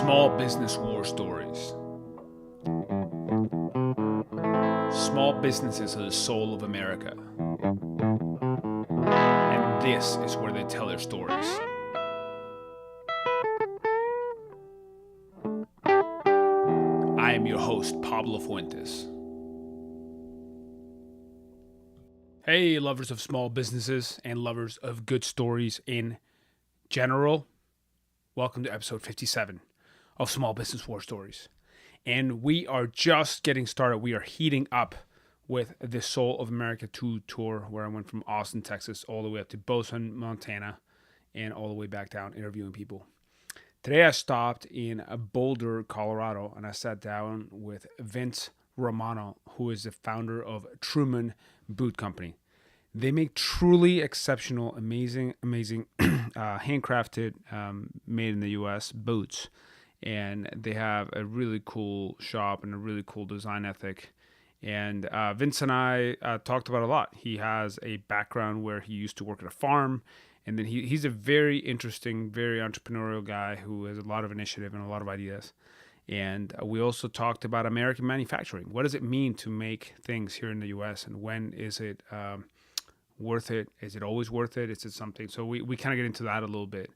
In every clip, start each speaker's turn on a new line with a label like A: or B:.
A: Small business war stories. Small businesses are the soul of America. And this is where they tell their stories. I am your host, Pablo Fuentes. Hey, lovers of small businesses and lovers of good stories in general. Welcome to episode 57 of Small Business War Stories. And we are just getting started. We are heating up with the Soul of America 2 tour, where I went from Austin, Texas, all the way up to Bozeman, Montana, and all the way back down interviewing people. Today I stopped in Boulder, Colorado, and I sat down with Vince Romano, who is the founder of Truman Boot Co. They make truly exceptional, amazing, handcrafted, made in the U.S. boots. And they have a really cool shop and a really cool design ethic. And Vince and I talked about a lot. He has a background where he used to work at a farm. And then he's a very interesting, very entrepreneurial guy who has a lot of initiative and a lot of ideas. And we also talked about American manufacturing. What does it mean to make things here in the U.S.? And when is it worth it? Is it always worth it? Is it something? So we kind of get into that a little bit.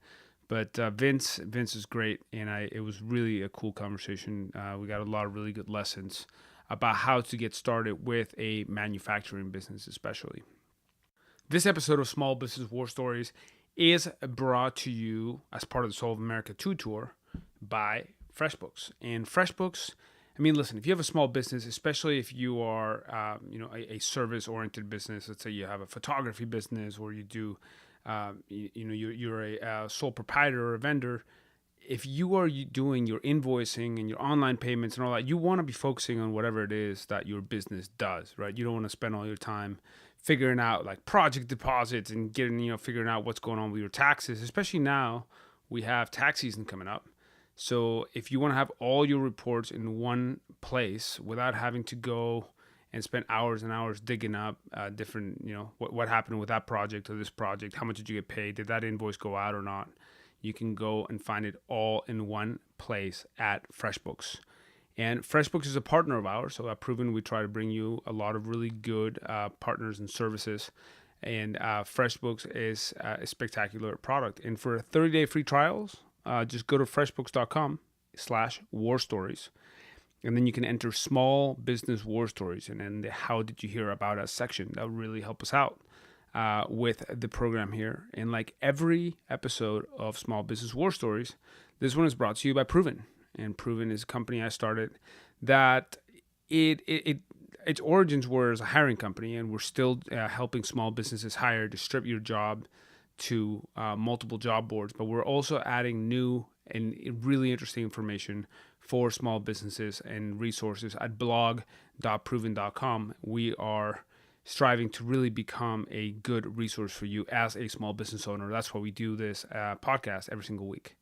A: But Vince is great, and it was really a cool conversation. We got a lot of really good lessons about how to get started with a manufacturing business, especially. This episode of Small Business War Stories is brought to you as part of the Soul of America 2 tour by FreshBooks. And FreshBooks, I mean, listen, if you have a small business, especially if you are, a service-oriented business, let's say you have a photography business or you do you're a sole proprietor or a vendor. If you are doing your invoicing and your online payments and all that, you want to be focusing on whatever it is that your business does, right? You don't want to spend all your time figuring out like project deposits and figuring out what's going on with your taxes, especially now we have tax season coming up. So if you want to have all your reports in one place without having to go and spend hours and hours digging up different, what happened with that project or this project, how much did you get paid, did that invoice go out or not, you can go and find it all in one place at FreshBooks. And FreshBooks is a partner of ours, so at Proven we try to bring you a lot of really good partners and services. And FreshBooks is a spectacular product. And for 30-day free trials, just go to freshbooks.com/warstories. And then you can enter Small Business War Stories and then the How Did You Hear About Us section. That will really help us out with the program here. And like every episode of Small Business War Stories, this one is brought to you by Proven. And Proven is a company I started that its origins were as a hiring company, and we're still helping small businesses hire, distribute your job to multiple job boards. But we're also adding new and really interesting information for small businesses and resources at blog.proven.com. We are striving to really become a good resource for you as a small business owner. That's why we do this podcast every single week.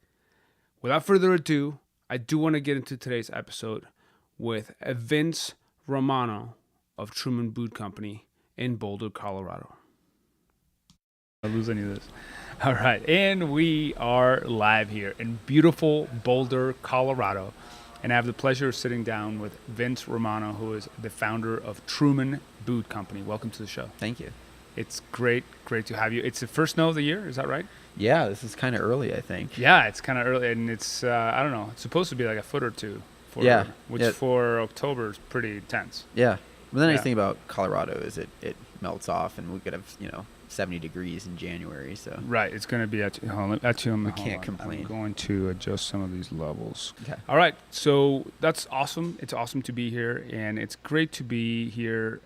A: Without further ado, I do want to get into today's episode with Vince Romano of Truman Boot Company in Boulder, Colorado. I lose any of this. All right, and we are live here in beautiful Boulder, Colorado, and I have the pleasure of sitting down with Vince Romano, who is the founder of Truman Boot Company. Welcome to the show.
B: Thank you.
A: It's great to have you. It's the first snow of the year, is that right?
B: Yeah, this is kind of early, I think.
A: Yeah, it's kind of early, and it's, I don't know, it's supposed to be like a foot or two. For October is pretty intense.
B: Yeah. Well, the nice thing about Colorado is it melts off, and we could have, 70 degrees in January. So
A: right, it's going to be we can't
B: complain.
A: I'm going to adjust some of these levels.
B: Okay.
A: All right, so that's awesome. It's awesome to be here, and it's great to be here.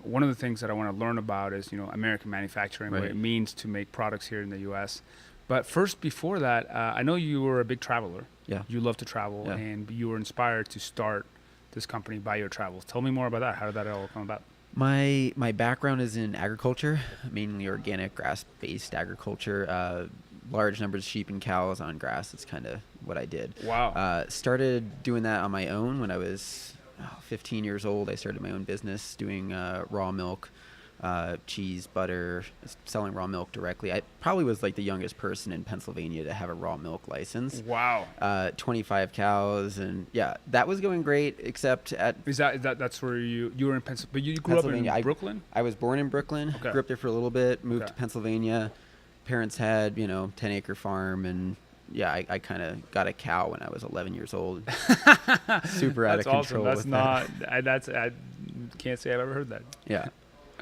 A: One of the things that I want to learn about is American manufacturing,
B: right,
A: what it means to make products here in the U.S. But first, before that, I know you were a big traveler.
B: Yeah.
A: You love to travel, and you were inspired to start this company by your travels. Tell me more about that. How did that all come about?
B: My background is in agriculture, mainly organic, grass-based agriculture. Large numbers of sheep and cows on grass. That's kind of what I did.
A: Wow.
B: Started doing that on my own when I was 15 years old. I started my own business doing raw milk cheese, butter, selling raw milk directly. I probably was like the youngest person in Pennsylvania to have a raw milk license.
A: Wow.
B: 25 cows, and yeah, that was going great. Except at
A: That's where you were in Pennsylvania, but you grew up in Brooklyn?
B: I was born in Brooklyn.
A: Okay.
B: Grew up there for a little bit. Moved to Pennsylvania. Parents had 10-acre farm, and yeah, I kind of got a cow when I was 11 years old. Super out of control.
A: That's awesome. I can't say I've ever heard that.
B: Yeah.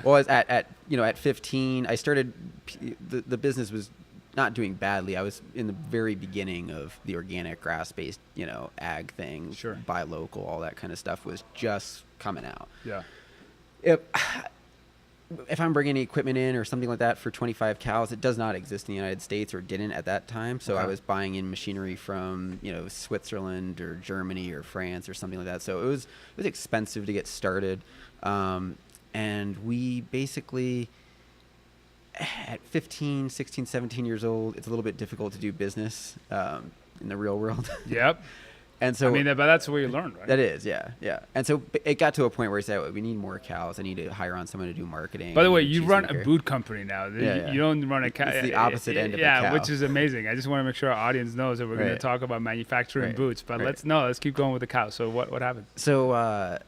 B: Well, at 15, I started. The business was not doing badly. I was in the very beginning of the organic grass-based, ag thing.
A: Sure.
B: Buy local, all that kind of stuff was just coming out.
A: Yeah.
B: If I'm bringing any equipment in or something like that for 25 cows, it does not exist in the United States or didn't at that time. So I was buying in machinery from, Switzerland or Germany or France or something like that. So it was expensive to get started. And we basically, at 15, 16, 17 years old, it's a little bit difficult to do business in the real world.
A: Yep.
B: And so,
A: but that's the way you learn, right?
B: That is, yeah. And so it got to a point where I said, we need more cows. I need to hire on someone to do marketing.
A: By the way, you run a boot company now. You don't run a cow.
B: It's the opposite end of a cow.
A: Yeah, which is amazing. I just want to make sure our audience knows that we're going to talk about manufacturing boots. But let's keep going with the cow. So what happened?
B: So,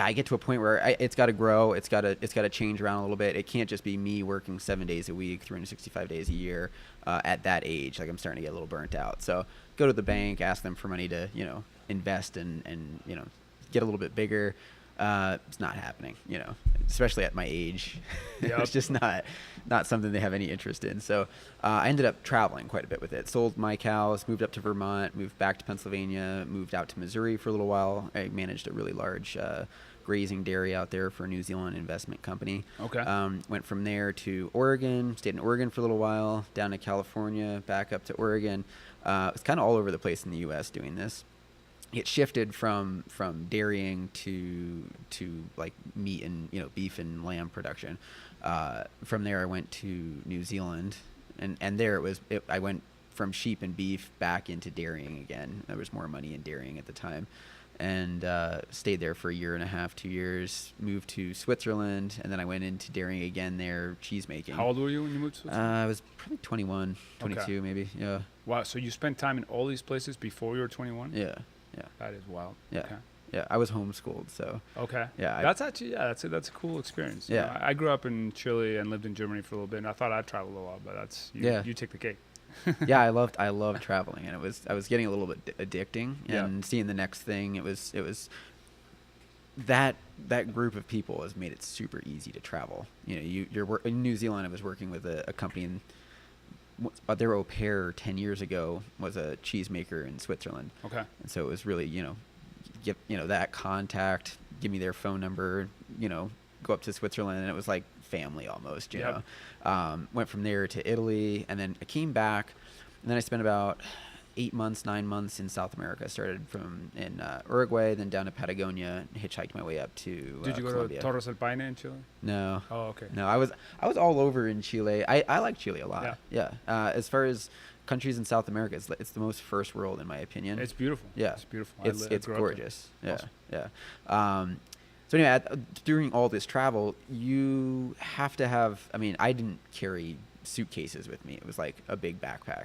B: I get to a point where it's got to grow. It's got to change around a little bit. It can't just be me working 7 days a week, 365 days a year at that age. Like, I'm starting to get a little burnt out. So go to the bank, ask them for money to, invest and get a little bit bigger. It's not happening, especially at my age.
A: Yep.
B: It's just not something they have any interest in. So I ended up traveling quite a bit with it. Sold my cows, moved up to Vermont, moved back to Pennsylvania, moved out to Missouri for a little while. I managed a really large grazing dairy out there for a New Zealand investment company.
A: Okay.
B: Went from there to Oregon, stayed in Oregon for a little while, down to California, back up to Oregon. It's kind of all over the place in the U.S. doing this. It shifted from dairying to like meat and beef and lamb production. From there, I went to New Zealand, and there I went from sheep and beef back into dairying again. There was more money in dairying at the time, and stayed there for a year and a half, 2 years. Moved to Switzerland, and then I went into dairying again there, cheese making.
A: How old were you when you moved to Switzerland?
B: I was probably 21, 22 maybe. Yeah.
A: Wow. So you spent time in all these places before you were 21?
B: Yeah.
A: That is wild.
B: Yeah.
A: Okay.
B: Yeah, I was homeschooled, so.
A: Okay.
B: Yeah.
A: That's actually that's a cool experience.
B: Yeah.
A: I grew up in Chile and lived in Germany for a little bit, and I thought I'd travel a lot, but you take the cake.
B: Yeah, I loved traveling, and I was getting a little bit addicting, and seeing the next thing. It was that group of people has made it super easy to travel. You're in New Zealand. I was working with a company, and their au pair 10 years ago was a cheesemaker in Switzerland.
A: Okay. And
B: so it was really, get that contact, give me their phone number, go up to Switzerland, and it was like family almost, you know. Went from there to Italy, and then I came back, and then I spent about 9 months in South America. Started in Uruguay, then down to Patagonia, and hitchhiked my way up to
A: Did you go
B: Colombia.
A: to Torres del Paine in Chile?
B: No.
A: Oh, okay.
B: No, I was all over in Chile. I like Chile a lot.
A: Yeah.
B: As far as countries in South America, it's the most first world in my opinion.
A: It's beautiful.
B: Yeah.
A: It's beautiful.
B: It's gorgeous. Yeah.
A: Awesome.
B: Yeah. So anyway, during all this travel, you have to have. I mean, I didn't carry suitcases with me. It was like a big backpack.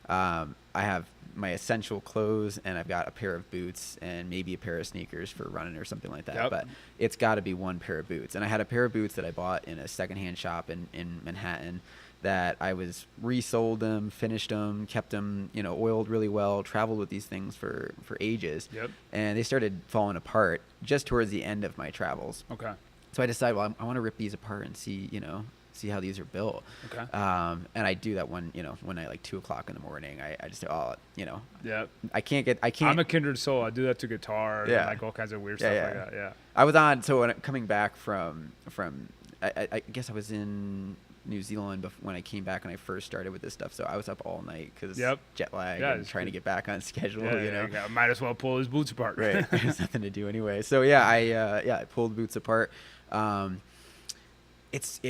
B: I have my essential clothes, and I've got a pair of boots and maybe a pair of sneakers for running or something like that.
A: Yep.
B: But it's got to be one pair of boots. And I had a pair of boots that I bought in a secondhand shop in Manhattan that I was resold them, finished them, kept them, oiled really well, traveled with these things for ages.
A: Yep.
B: And they started falling apart just towards the end of my travels.
A: Okay.
B: So I decided, well, I want to rip these apart and see how these are built.
A: Okay.
B: And I do that one night, like 2:00 in the morning. I just say,
A: Yeah.
B: I can't.
A: I'm a kindred soul. I do that to guitar and like all kinds of weird stuff like that. Yeah.
B: I was on. So when coming back from, I guess I was in New Zealand when I came back and I first started with this stuff. So I was up all night because jet lag and trying to get back on schedule.
A: I might as well pull his boots apart.
B: Right. There's nothing to do anyway. So I pulled boots apart. It's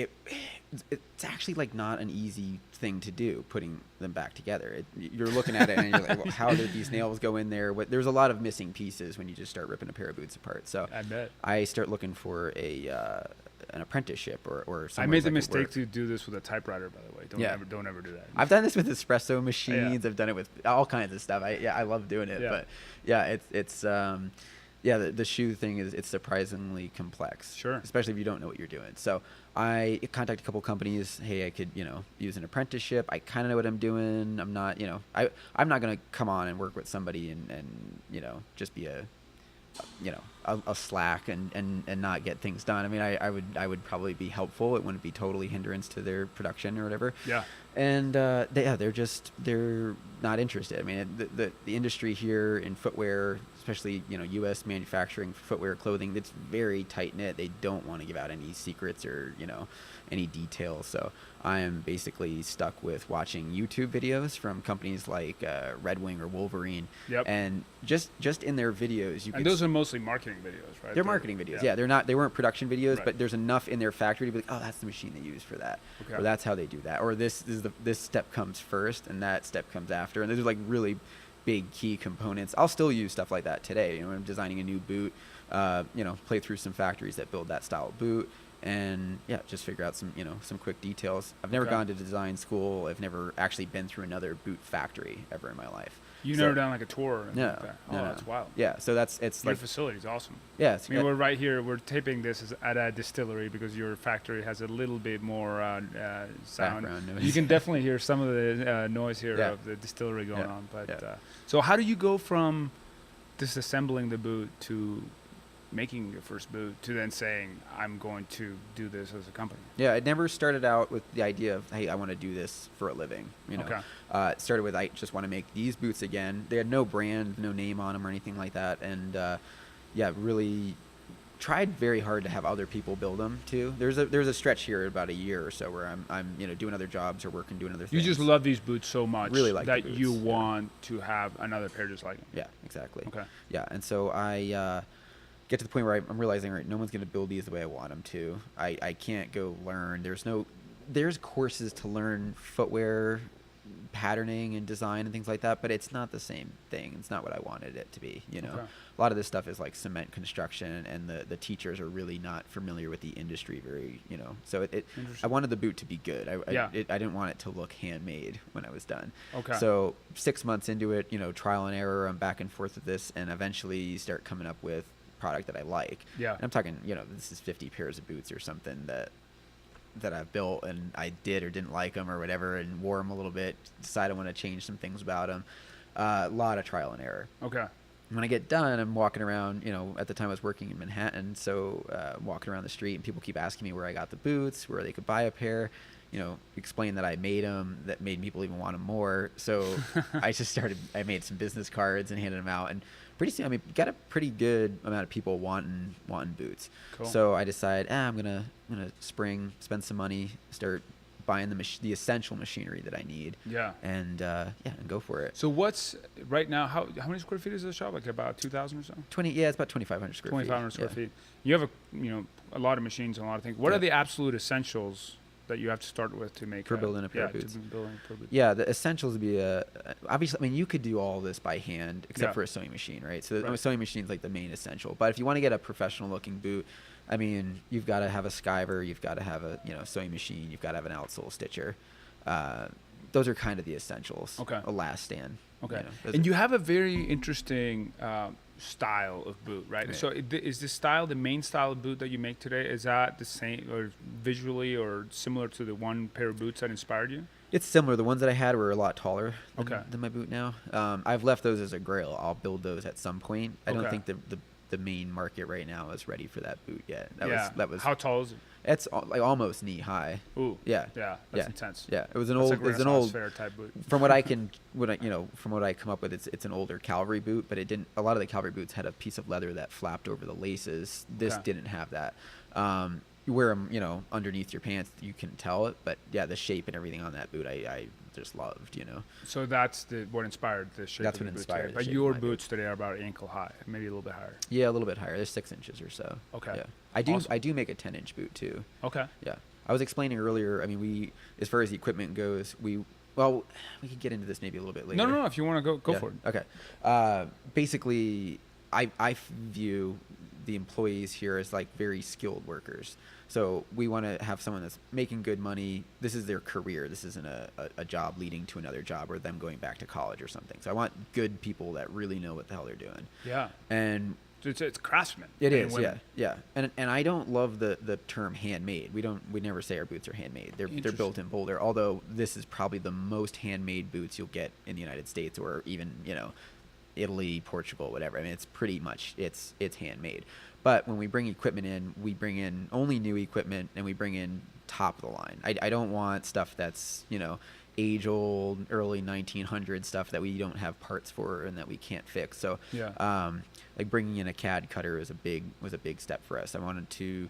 B: actually like not an easy thing to do, putting them back together. You're looking at it and you're like, well, how did these nails go in there? There's a lot of missing pieces when you just start ripping a pair of boots apart. So
A: I bet.
B: I start looking for a an apprenticeship or
A: I
B: somewhere
A: made the
B: that could
A: mistake
B: work.
A: to do this with a typewriter, by the way. Don't ever do that.
B: I've done this with espresso machines. I've done it with all kinds of stuff. I love doing it.
A: Yeah.
B: But yeah, the shoe thing it's surprisingly complex.
A: Sure.
B: Especially if you don't know what you're doing. So I contacted a couple companies. Hey, I could, use an apprenticeship. I kind of know what I'm doing. I'm not, I'm not going to come on and work with somebody and just be a slack and not get things done. I mean, I would probably be helpful. It wouldn't be totally hindrance to their production or whatever.
A: Yeah.
B: And they're not interested. I mean, the industry here in footwear, especially U.S. manufacturing for footwear clothing, it's very tight knit. They don't want to give out any secrets or any details. So I am basically stuck with watching YouTube videos from companies like Red Wing or Wolverine.
A: Yep.
B: And just in their videos,
A: and those are mostly marketing videos, right?
B: They're marketing videos. Yeah, they weren't production videos,
A: Right.
B: but there's enough in their factory to be like, oh, that's the machine they use for that,
A: Okay.
B: or that's how they do that, or this step comes first and that step comes after, and those are like really big key components. I'll still use stuff like that today. When I'm designing a new boot, play through some factories that build that style of boot, and just figure out some quick details. I've never
A: Okay.
B: gone to design school. I've never actually been through another boot factory ever in my life.
A: You
B: So-
A: never done like a tour or anything
B: No,
A: like that? Oh,
B: no, no.
A: that's wild.
B: Yeah, so it's
A: Your
B: like
A: facility's awesome.
B: yeah,
A: I mean, we're right here. We're taping this at a distillery because your factory has a little bit more sound.
B: Background noise.
A: You can definitely hear some of the noise here
B: Yeah.
A: of the distillery going
B: Yeah.
A: on. But
B: Yeah.
A: so how do you go from disassembling the boot to making your first boot to then saying, I'm going to do this as a company?
B: Yeah, it never started out with the idea of, hey, I want to do this for a living.
A: Okay.
B: It started with, I just want to make these boots again. They had no brand, no name on them or anything like that. And really tried very hard to have other people build them too. There's a stretch here about a year or so where I'm doing other jobs or working doing other
A: You
B: things.
A: just love these boots so much
B: Really like
A: that
B: the
A: you
B: boots, yeah.
A: want to have another pair just like them.
B: Yeah, exactly.
A: Okay.
B: Yeah, and so I get to the point where I'm realizing, right, no one's going to build these the way I want them to. I can't go learn. There's courses to learn footwear patterning and design and things like that, but it's not the same thing. It's not what I wanted it to be.
A: Okay.
B: A lot of this stuff is like cement construction, and the teachers are really not familiar with the industry very, so I
A: Interesting.
B: wanted the boot to be good.
A: Yeah.
B: I didn't want it to look handmade when I was done.
A: Okay.
B: So 6 months into it, trial and error, I'm back and forth with this, and eventually you start coming up with product that I like.
A: Yeah.
B: And I'm talking, this is 50 pairs of boots or something that I've built, and I did or didn't like them or whatever, and wore them a little bit, decide I want to change some things about them. A lot of trial and error.
A: Okay.
B: When I get done, I'm walking around, at the time I was working in Manhattan, so walking around the street, and people keep asking me where I got the boots, where they could buy a pair, explain that I made them, that made people even want them more. So I made some business cards and handed them out, and pretty soon, got a pretty good amount of people wanting boots.
A: Cool.
B: So I decided, I'm gonna spend some money, start buying the essential machinery that I need.
A: Yeah.
B: And and go for it.
A: So what's right now? How many square feet is the shop? Like about 2,000 or so?
B: It's about 2,500 square feet.
A: 2,500 square
B: Yeah.
A: feet. You have a lot of machines and a lot of things. What
B: Yeah.
A: are the absolute essentials that you have to start with to make
B: For building a pair of
A: to
B: boots?
A: building a pair of boots?
B: Yeah, the essentials would be obviously. You could do all this by hand, except
A: Yeah.
B: for a sewing machine, right? So the
A: Right.
B: sewing machine's like the main essential. But if you want to get a professional-looking boot, you've got to have a skiver, you've got to have a sewing machine, you've got to have an outsole stitcher. Those are kind of the essentials.
A: Okay.
B: A last stand.
A: Okay.
B: Those
A: And
B: are-
A: you have a very interesting style of boot, right?
B: Right.
A: So is this style the main style of boot that you make today? Is that the same or visually or similar to the one pair of boots that inspired you?
B: It's similar. The ones that I had were a lot taller
A: Okay.
B: than my boot now. I've left those as a grail. I'll build those at some point. I don't
A: Okay.
B: think the main market right now is ready for that boot yet.
A: Yeah.
B: That was
A: How tall is it?
B: it's like almost knee high.
A: Ooh.
B: Yeah.
A: Yeah. That's
B: Yeah.
A: intense.
B: Yeah, it was an
A: That's
B: old.
A: like
B: It was an
A: Renaissance
B: old.
A: fair type boot.
B: From what I come up with, it's an older cavalry boot, but it didn't. A lot of the cavalry boots had a piece of leather that flapped over the laces. This
A: Okay.
B: didn't have that. You wear them, underneath your pants, you can tell it. But yeah, the shape and everything on that boot, I just loved.
A: So that's what inspired the shape.
B: That's
A: of
B: what
A: the boot
B: inspired
A: today.
B: the
A: But
B: shape of
A: your
B: my boot.
A: boots today are about ankle high, maybe a little bit higher.
B: Yeah, a little bit higher. They're 6 inches or so.
A: Okay.
B: Yeah, I do.
A: Awesome.
B: I do make a 10-inch boot too.
A: Okay.
B: Yeah, I was explaining earlier. We, as far as the equipment goes, we could get into this maybe a little bit later.
A: No. If you want to go
B: Yeah,
A: for it.
B: Okay. Basically, I view the employees here as like very skilled workers. So we want to have someone that's making good money. This is their career. This isn't a job leading to another job or them going back to college or something. So I want good people that really know what the hell they're doing.
A: Yeah.
B: And
A: it's craftsmen.
B: It is, yeah. And I don't love the term handmade. We never say our boots are handmade. They're built in Boulder. Although this is probably the most handmade boots you'll get in the United States, or even Italy, Portugal, whatever. I mean, it's pretty much it's handmade. But when we bring equipment in, we bring in only new equipment, and we bring in top of the line. I don't want stuff that's age old, early 1900 stuff that we don't have parts for and that we can't fix. So like bringing in a CAD cutter was a big step for us. I wanted to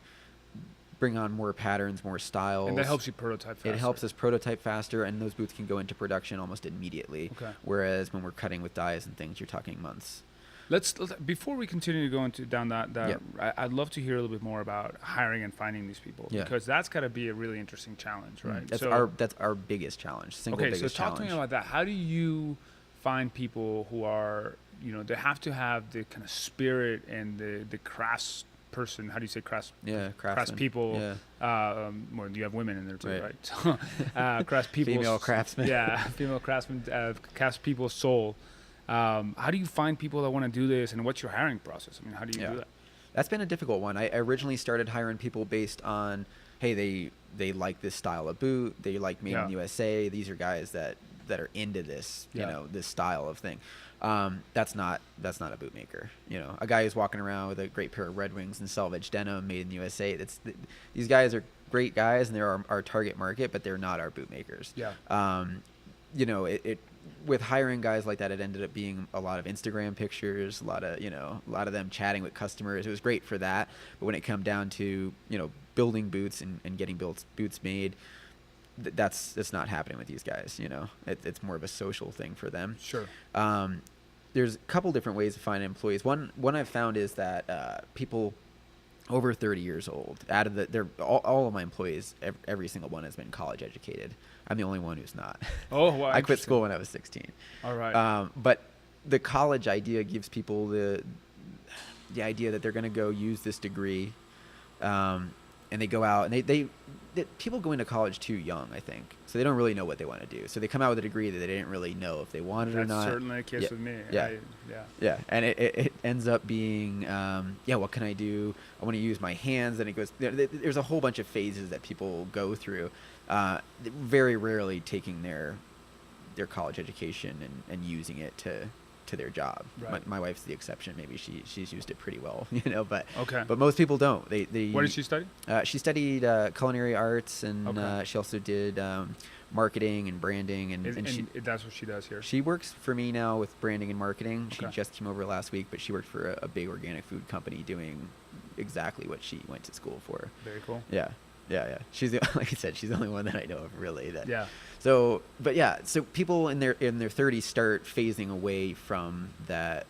B: bring on more patterns, more styles.
A: And that helps you prototype faster.
B: It helps us prototype faster, and those boots can go into production almost immediately.
A: Okay.
B: Whereas when we're cutting with dies and things, you're talking months.
A: Let's before we continue to go down that I'd love to hear a little bit more about hiring and finding these people, because that's got to be a really interesting challenge, right?
B: That's our biggest challenge. Biggest
A: talk to me about that. How do you find people who are they have to have the kind of spirit and the crafts person? How do you say crafts?
B: Yeah,
A: crafts people.
B: Yeah.
A: Well, you have women in there too, right? So, crafts people.
B: Female craftsmen.
A: Yeah, female craftsmen. Crafts people's soul. How do you find people that want to do this, and what's your hiring process? I mean, how do you do that?
B: That's been a difficult one. I originally started hiring people based on, hey, they like this style of boot, they like made in the USA. These are guys that are into this, this style of thing. That's not a boot maker. A guy who's walking around with a great pair of Red Wings and selvage denim made in the USA. These guys are great guys, and they're our target market, but they're not our boot makers.
A: Yeah.
B: With hiring guys like that, it ended up being a lot of Instagram pictures, a lot of them chatting with customers. It was great for that, but when it come down to building boots and getting boots made, that's not happening with these guys. It's more of a social thing for them.
A: Sure.
B: There's a couple different ways to find employees. One I've found is that people over 30 years old, out of all of my employees, every single one has been college educated. I'm the only one who's not.
A: Oh, wow.
B: I quit school when I was 16.
A: All right.
B: But the college idea gives people the idea that they're going to go use this degree, and they go out and they people go into college too young, I think, so they don't really know what they want to do. So they come out with a degree that they didn't really know if they wanted or not.
A: That's certainly the case with me.
B: Yeah. And it ends up being, what can I do? I want to use my hands. And it goes, there's a whole bunch of phases that people go through, very rarely taking their college education and using it to their job.
A: Right.
B: My wife's the exception. Maybe she's used it pretty well, but
A: okay.
B: But most people don't. They
A: What did she study?
B: She studied culinary arts, and she also did marketing and branding, and
A: that's what she does here.
B: She works for me now with branding and marketing. She
A: Okay.
B: just came over last week, but she worked for a big organic food company doing exactly what she went to school for.
A: Very cool.
B: Yeah. She's like I said, she's the only one that I know of really that.
A: Yeah.
B: So people in their 30s start phasing away from the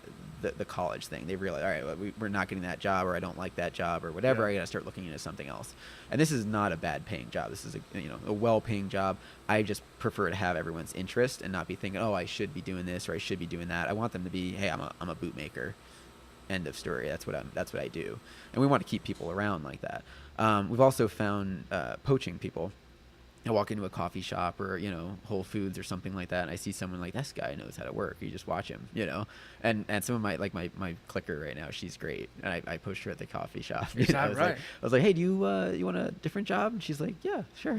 B: college thing. They realize, all right, we're not getting that job, or I don't like that job, or whatever.
A: Yeah.
B: I got to start looking into something else. And this is not a bad paying job. This is a well-paying job. I just prefer to have everyone's interest and not be thinking, oh, I should be doing this or I should be doing that. I want them to be, hey, I'm a boot maker. End of story. That's what I do. And we want to keep people around like that. We've also found poaching people. I walk into a coffee shop or Whole Foods or something like that, and I see someone like, this guy knows how to work. You just watch him, And some of my clicker right now, she's great, and I pushed her at the coffee shop.
A: Is that right?
B: I was like, hey, do you want a different job? And she's like, yeah, sure.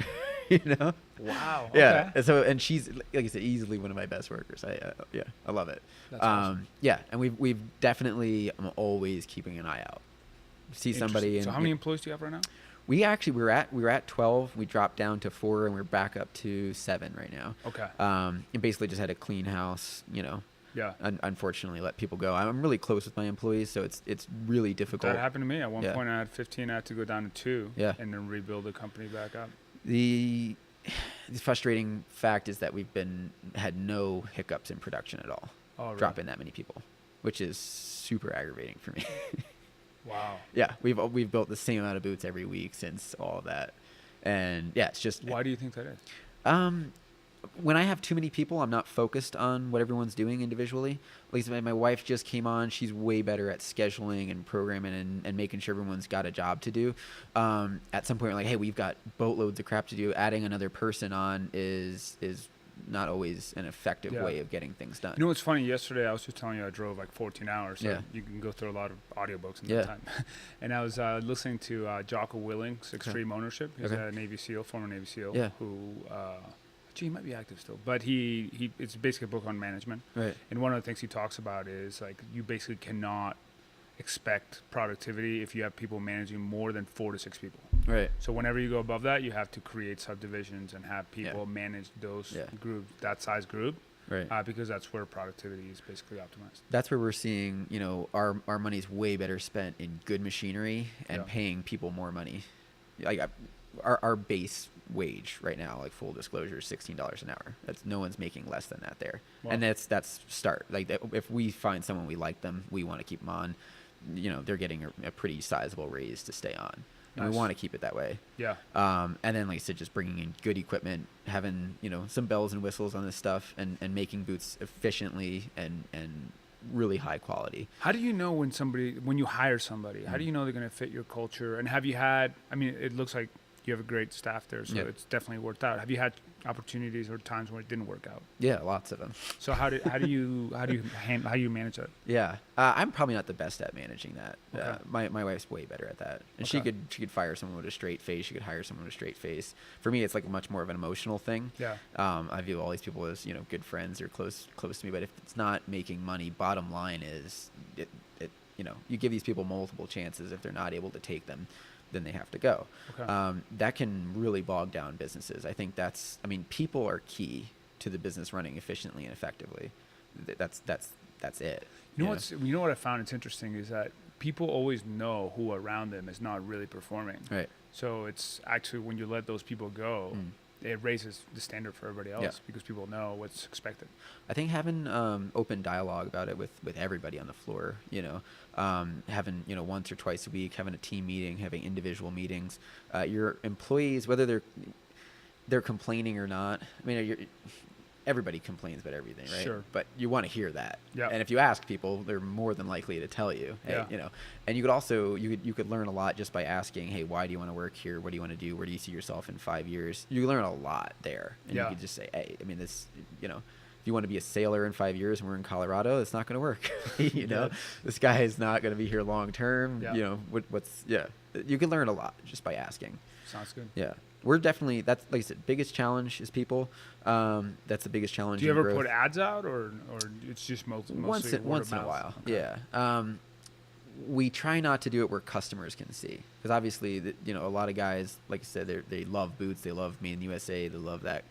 A: Wow.
B: Yeah.
A: Okay.
B: And she's, like I said, easily one of my best workers. I love it.
A: That's awesome.
B: Yeah, and we've definitely, I'm always keeping an eye out. See somebody.
A: So how many employees do you have right now?
B: We were at 12. We dropped down to 4, and we're back up to 7 right now.
A: Okay.
B: And basically just had a clean house.
A: Yeah.
B: Unfortunately, let people go. I'm really close with my employees, so it's really difficult.
A: That happened to me. At one point, I had 15. I had to go down to 2.
B: Yeah.
A: And then rebuild the company back up.
B: The frustrating fact is that we've had no hiccups in production at all.
A: Oh, really?
B: Dropping that many people, which is super aggravating for me.
A: Wow.
B: Yeah, we've built the same amount of boots every week since all of that, and yeah, it's just.
A: Why do you think that is?
B: when I have too many people, I'm not focused on what everyone's doing individually. Like my wife just came on. She's way better at scheduling and programming and making sure everyone's got a job to do. At some point, we're like, hey, we've got boatloads of crap to do. Adding another person on is not always an effective way of getting things done.
A: You know what's funny? Yesterday, I was just telling you I drove like 14 hours. So
B: Yeah.
A: you can go through a lot of audiobooks in that time. And I was listening to Jocko Willink's Extreme Ownership. He's a Navy SEAL, former Navy SEAL, who, he might be active still. But it's basically a book on management.
B: Right.
A: And one of the things he talks about is like you basically cannot expect productivity if you have people managing more than 4 to 6 people.
B: Right.
A: So whenever you go above that, you have to create subdivisions and have people manage those groups, that size group,
B: right?
A: Because that's where productivity is basically optimized.
B: That's where we're seeing, our money's way better spent in good machinery and paying people more money. Like our base wage right now, like full disclosure, is $16 an hour. That's no one's making less than that there, and that's start. Like if we find someone we like them, we want to keep them on. They're getting a pretty sizable raise to stay on. And we want to keep it that way.
A: Yeah.
B: And then, like I said, just bringing in good equipment, having, some bells and whistles on this stuff and making boots efficiently and really high quality.
A: How do you know when you hire somebody, how do you know they're going to fit your culture? And have you had, it looks like you have a great staff there, so it's definitely worked out. Have you had opportunities or times when it didn't work out?
B: Yeah, lots of them.
A: So how do you manage that?
B: Yeah, I'm probably not the best at managing that.
A: Okay.
B: My wife's way better at that, and she could fire someone with a straight face. She could hire someone with a straight face. For me, it's like much more of an emotional thing.
A: Yeah.
B: I view all these people as good friends or close to me. But if it's not making money, bottom line is you give these people multiple chances. If they're not able to take them, then they have to go.
A: Okay.
B: That can really bog down businesses. I think people are key to the business running efficiently and effectively. That's it.
A: You know what I found it's interesting is that people always know who around them is not really performing.
B: Right.
A: So it's actually when you let those people go, it raises the standard for everybody else because people know what's expected.
B: I think having open dialogue about it with everybody on the floor, having once or twice a week, having a team meeting, having individual meetings, your employees, whether they're complaining or not. Everybody complains about everything, right?
A: Sure.
B: But you want to hear that.
A: Yeah.
B: And if you ask people, they're more than likely to tell you. Hey, And you could also you could learn a lot just by asking, hey, why do you want to work here? What do you want to do? Where do you see yourself in 5 years? You learn a lot there. And you could just say, hey, this, if you want to be a sailor in 5 years and we're in Colorado, it's not going to work. This guy is not going to be here long term.
A: Yeah.
B: You can learn a lot just by asking.
A: Sounds good.
B: Yeah. We're definitely, that's like I said, biggest challenge is people. That's the biggest challenge.
A: Do you ever
B: growth.
A: put ads out or it's just mostly
B: once in a while? Okay. Yeah. We try not to do it where customers can see, because obviously, a lot of guys, like I said, they love boots, they love Made in the USA, they love that,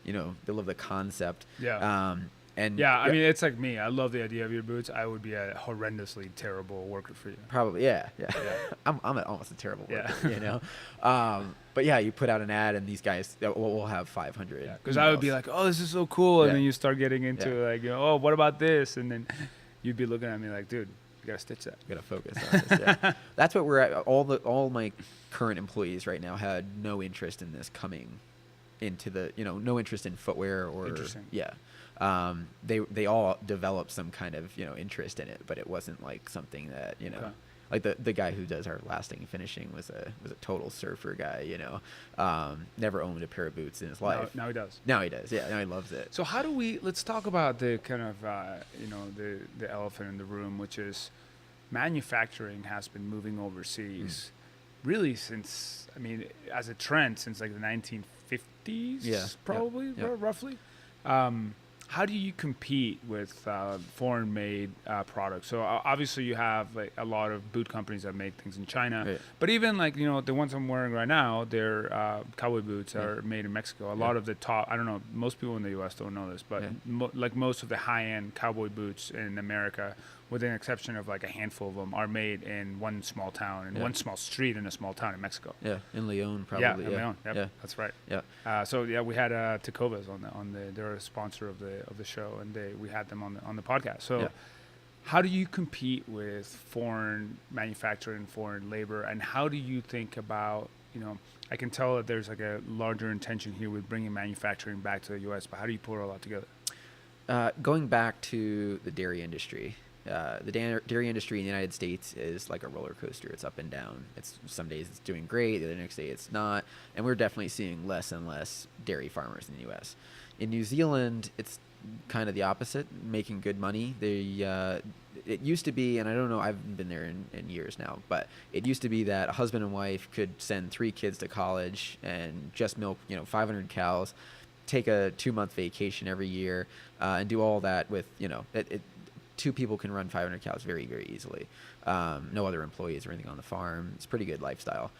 B: they love the concept.
A: Yeah. It's like me. I love the idea of your boots. I would be a horrendously terrible worker for you.
B: Probably, yeah. I'm almost a terrible worker, But yeah, you put out an ad, and these guys, we'll have 500.
A: Because I would be like, oh, this is so cool, and then you start getting into oh, what about this? And then you'd be looking at me like, dude, you gotta stitch that.
B: You gotta focus on this. Yeah. That's what we're at. All my current employees right now had no interest in this coming into the, no interest in footwear or.
A: Interesting.
B: Yeah. They all developed some kind of interest in it, but it wasn't like something that like the guy who does our lasting and finishing was a total surfer guy, never owned a pair of boots in his life.
A: Now he does.
B: Now he does. Yeah, now he loves it.
A: So let's talk about the kind of the elephant in the room, which is manufacturing has been moving overseas really since as a trend since like the 1950s, probably roughly. How do you compete with foreign-made products? So obviously you have like a lot of boot companies that make things in China, but even like the ones I'm wearing right now, they're cowboy boots are made in Mexico. A lot of the top, I don't know, most people in the U.S. don't know this, but like most of the high-end cowboy boots in America, with an exception of like a handful of them, are made in one small town and one small street in a small town in Mexico.
B: Yeah, in Leon probably.
A: Yeah, in Leon. Yep, that's right.
B: Yeah.
A: We had Tecovas they're a sponsor of the show, and we had them on the podcast. So how do you compete with foreign manufacturing, foreign labor, and how do you think about I can tell that there's like a larger intention here with bringing manufacturing back to the U.S., but how do you pull it all that together?
B: Going back to the dairy industry, the dairy industry in the United States is like a roller coaster. It's up and down. It's some days it's doing great, the next day it's not, and we're definitely seeing less and less dairy farmers in the U.S. In New Zealand, it's kind of the opposite, making good money. It used to be, and I don't know, I haven't been there in years now, but it used to be that a husband and wife could send 3 kids to college and just milk 500 cows, take a 2-month vacation every year, and do all that with 2 people can run 500 cows very, very easily. No other employees or anything on the farm. It's a pretty good lifestyle.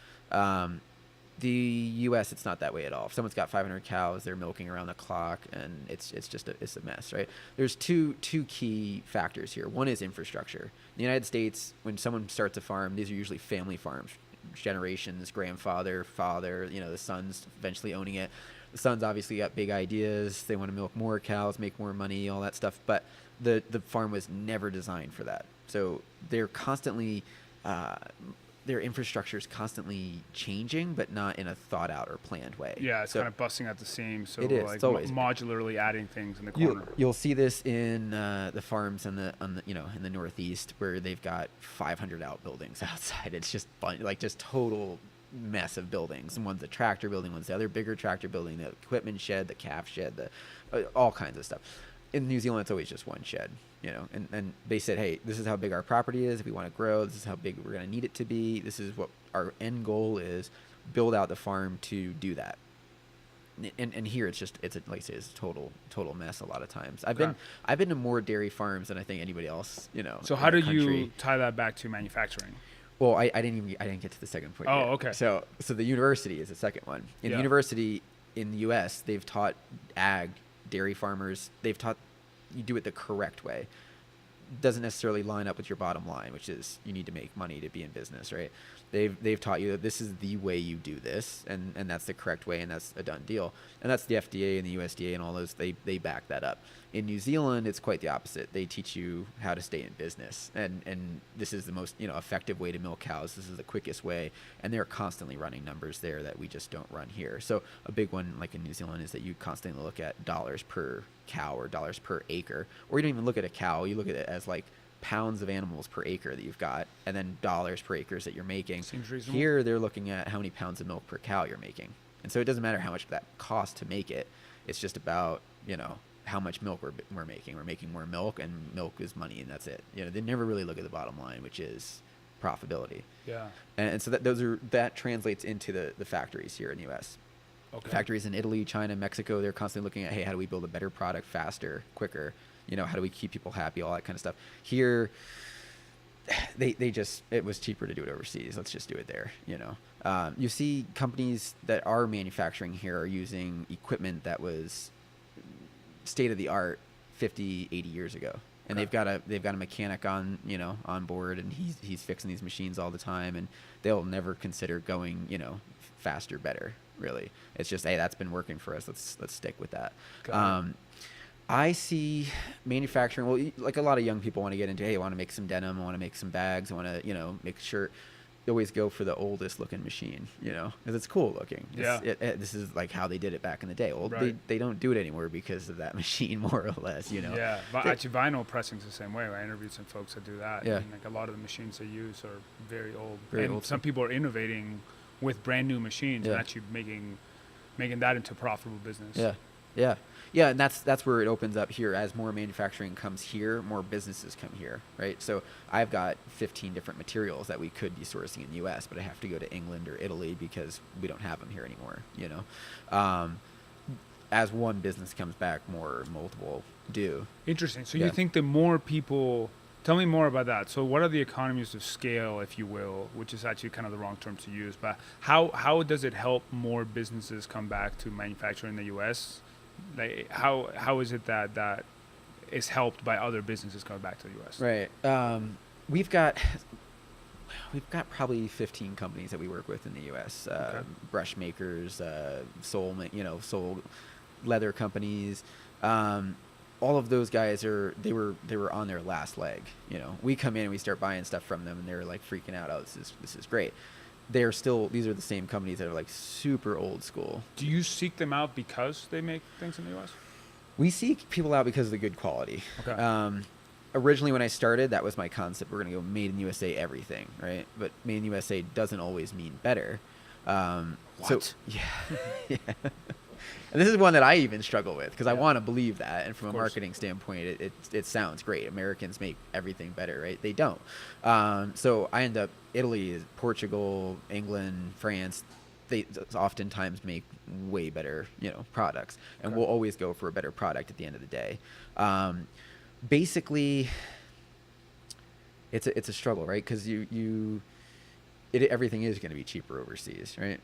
B: The U.S., it's not that way at all. If someone's got 500 cows, they're milking around the clock, and it's just it's a mess, right? There's two key factors here. One is infrastructure. In the United States, when someone starts a farm, these are usually family farms, generations, grandfather, father, the son's eventually owning it. The son's obviously got big ideas. They want to milk more cows, make more money, all that stuff. But the farm was never designed for that. So they're constantly their infrastructure is constantly changing, but not in a thought out or planned way.
A: Yeah, it's kind of busting at the seams. So
B: it is.
A: like
B: It's always
A: modularly adding things in the corner.
B: You'll see this in the farms in the Northeast, where they've got 500 outbuildings outside. It's just fun, like just total mess of buildings. And one's a tractor building, one's the other bigger tractor building, the equipment shed, the calf shed, all kinds of stuff. In New Zealand, it's always just one shed, and they said, hey, this is how big our property is. If we want to grow, this is how big we're going to need it to be. This is what our end goal is, build out the farm to do that. And here it's like I say, it's a total mess a lot of times. I've been to more dairy farms than I think anybody else,
A: So how do you tie that back to manufacturing?
B: Well, I didn't get to the second point.
A: Oh,
B: yet.
A: okay.
B: So the university is the second one. In the university in the U.S., they've taught dairy farmers, they've taught you do it the correct way. Doesn't necessarily line up with your bottom line, which is you need to make money to be in business, right? They've taught you that this is the way you do this, and that's the correct way, and that's a done deal. And that's the FDA and the USDA and all those, they back that up. In New Zealand, it's quite the opposite. They teach you how to stay in business, and this is the most effective way to milk cows. This is the quickest way, and they're constantly running numbers there that we just don't run here. So a big one, like in New Zealand, is that you constantly look at dollars per cow or dollars per acre, or you don't even look at a cow. You look at it as like pounds of animals per acre that you've got, and then dollars per acres that you're making.
A: Seems reasonable.
B: Here, they're looking at how many pounds of milk per cow you're making, and so it doesn't matter how much that costs to make it. It's just about how much milk we're making. We're making more milk, and milk is money, and that's it. They never really look at the bottom line, which is profitability.
A: Yeah.
B: And so that translates into the factories here in the U.S.
A: Okay.
B: Factories in Italy, China, Mexico, they're constantly looking at, hey, how do we build a better product faster, quicker? How do we keep people happy? All that kind of stuff. Here, it was cheaper to do it overseas. Let's just do it there. You see companies that are manufacturing here are using equipment that was state of the art 50, 80 years ago. And they've got a mechanic on board, and he's fixing these machines all the time, and they'll never consider going, faster, better. Really, it's just, hey, that's been working for us. Let's stick with that. I see manufacturing. Well, like a lot of young people want to get into, hey, I want to make some denim, I want to make some bags, I want to make sure. They always go for the oldest looking machine, because it's cool looking. This is like how they did it back in the day. Well, right. They don't do it anymore because of that machine, more or less.
A: Yeah, but actually, vinyl pressing's the same way. I interviewed some folks that do that.
B: Yeah.
A: And like a lot of the machines they use are very old.
B: Very old.
A: Some people are innovating with brand new machines and actually making that into a profitable business.
B: Yeah, and that's where it opens up here. As more manufacturing comes here, more businesses come here, right? So I've got 15 different materials that we could be sourcing in the U.S., but I have to go to England or Italy because we don't have them here anymore, As one business comes back, multiple do.
A: Interesting. So you think the more people... Tell me more about that. So what are the economies of scale, if you will, which is actually kind of the wrong term to use, but how does it help more businesses come back to manufacture in the U.S.? Like how is it that is helped by other businesses coming back to the U.S.?
B: Right. We've got probably 15 companies that we work with in the U.S. Brush makers, sole leather companies. All of those guys they were on their last leg. We come in and we start buying stuff from them, and they're like freaking out. Oh, this is great. these are the same companies that are like super old school.
A: Do you seek them out because they make things in the U.S.?
B: We seek people out because of the good quality.
A: Okay.
B: Originally, when I started, that was my concept. We're going to go made in USA everything, right? But made in USA doesn't always mean better.
A: What?
B: So, yeah. Yeah. And this is one that I even struggle with because I want to believe that. And from a marketing standpoint, it sounds great. Americans make everything better, right? They don't. So I end up Italy, Portugal, England, France. They oftentimes make way better, products, and we'll always go for a better product at the end of the day. Basically, it's a struggle, right? Because everything is going to be cheaper overseas, right?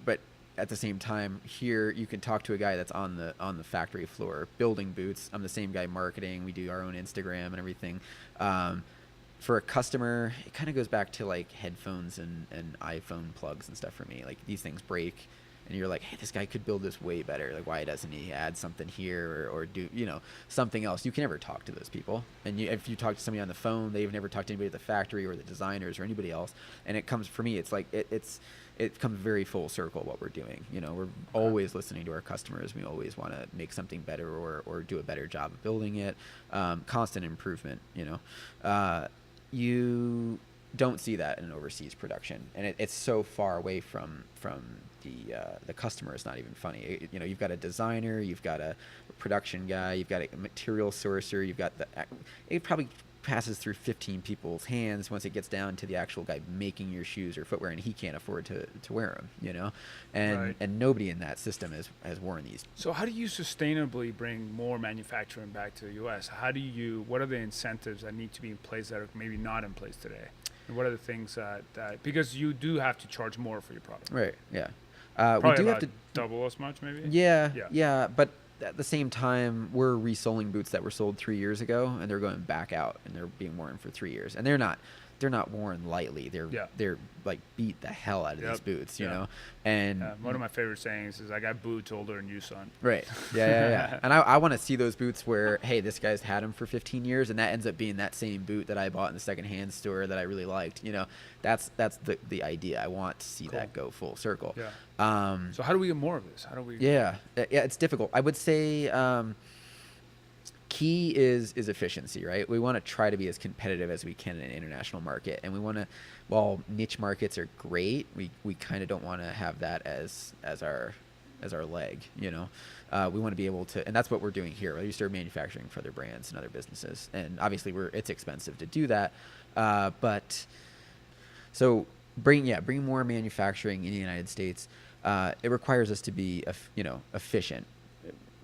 B: But at the same time, here you can talk to a guy that's on the factory floor building boots. I'm the same guy marketing. We do our own Instagram and everything. For a customer, it kind of goes back to like headphones and iPhone plugs and stuff for me. Like these things break, and you're like, hey, this guy could build this way better. Like, why doesn't he add something here or do something else? You can never talk to those people, and if you talk to somebody on the phone, they've never talked to anybody at the factory or the designers or anybody else. And it comes for me, it's like it comes very full circle what we're doing. We're always listening to our customers. We always want to make something better or do a better job of building it. Constant improvement. You don't see that in overseas production, and it's so far away from the customer. It's not even funny. You've got a designer, you've got a production guy, you've got a material sourcer, you've got it probably passes through 15 people's hands once it gets down to the actual guy making your shoes or footwear, and he can't afford to wear them, and nobody in that system has worn these.
A: So how do you sustainably bring more manufacturing back to the U.S.? What are the incentives that need to be in place that are maybe not in place today? And what are the things that because you do have to charge more for your product?
B: Right. Yeah.
A: Probably
B: we do
A: about
B: have to
A: double as much, maybe.
B: Yeah. But at the same time, we're reselling boots that were sold 3 years ago, and they're going back out, and they're being worn for 3 years, and they're not worn lightly. They're like beat the hell out of these boots, you know. And
A: one of my favorite sayings is, "I got boots older than you, son."
B: Right. Yeah. And I want to see those boots where, hey, this guy's had them for 15 years, and that ends up being that same boot that I bought in the secondhand store that I really liked. That's the idea. I want to see that go full circle.
A: Yeah. So how do we get more of this? How do we?
B: Yeah. It's difficult. I would say. Key is efficiency, right? We want to try to be as competitive as we can in an international market, and we want to, while niche markets are great, we kind of don't want to have that as our leg, We want to be able to, and that's what we're doing here. We start manufacturing for other brands and other businesses, and obviously it's expensive to do that, but so bring more manufacturing in the United States. It requires us to be efficient.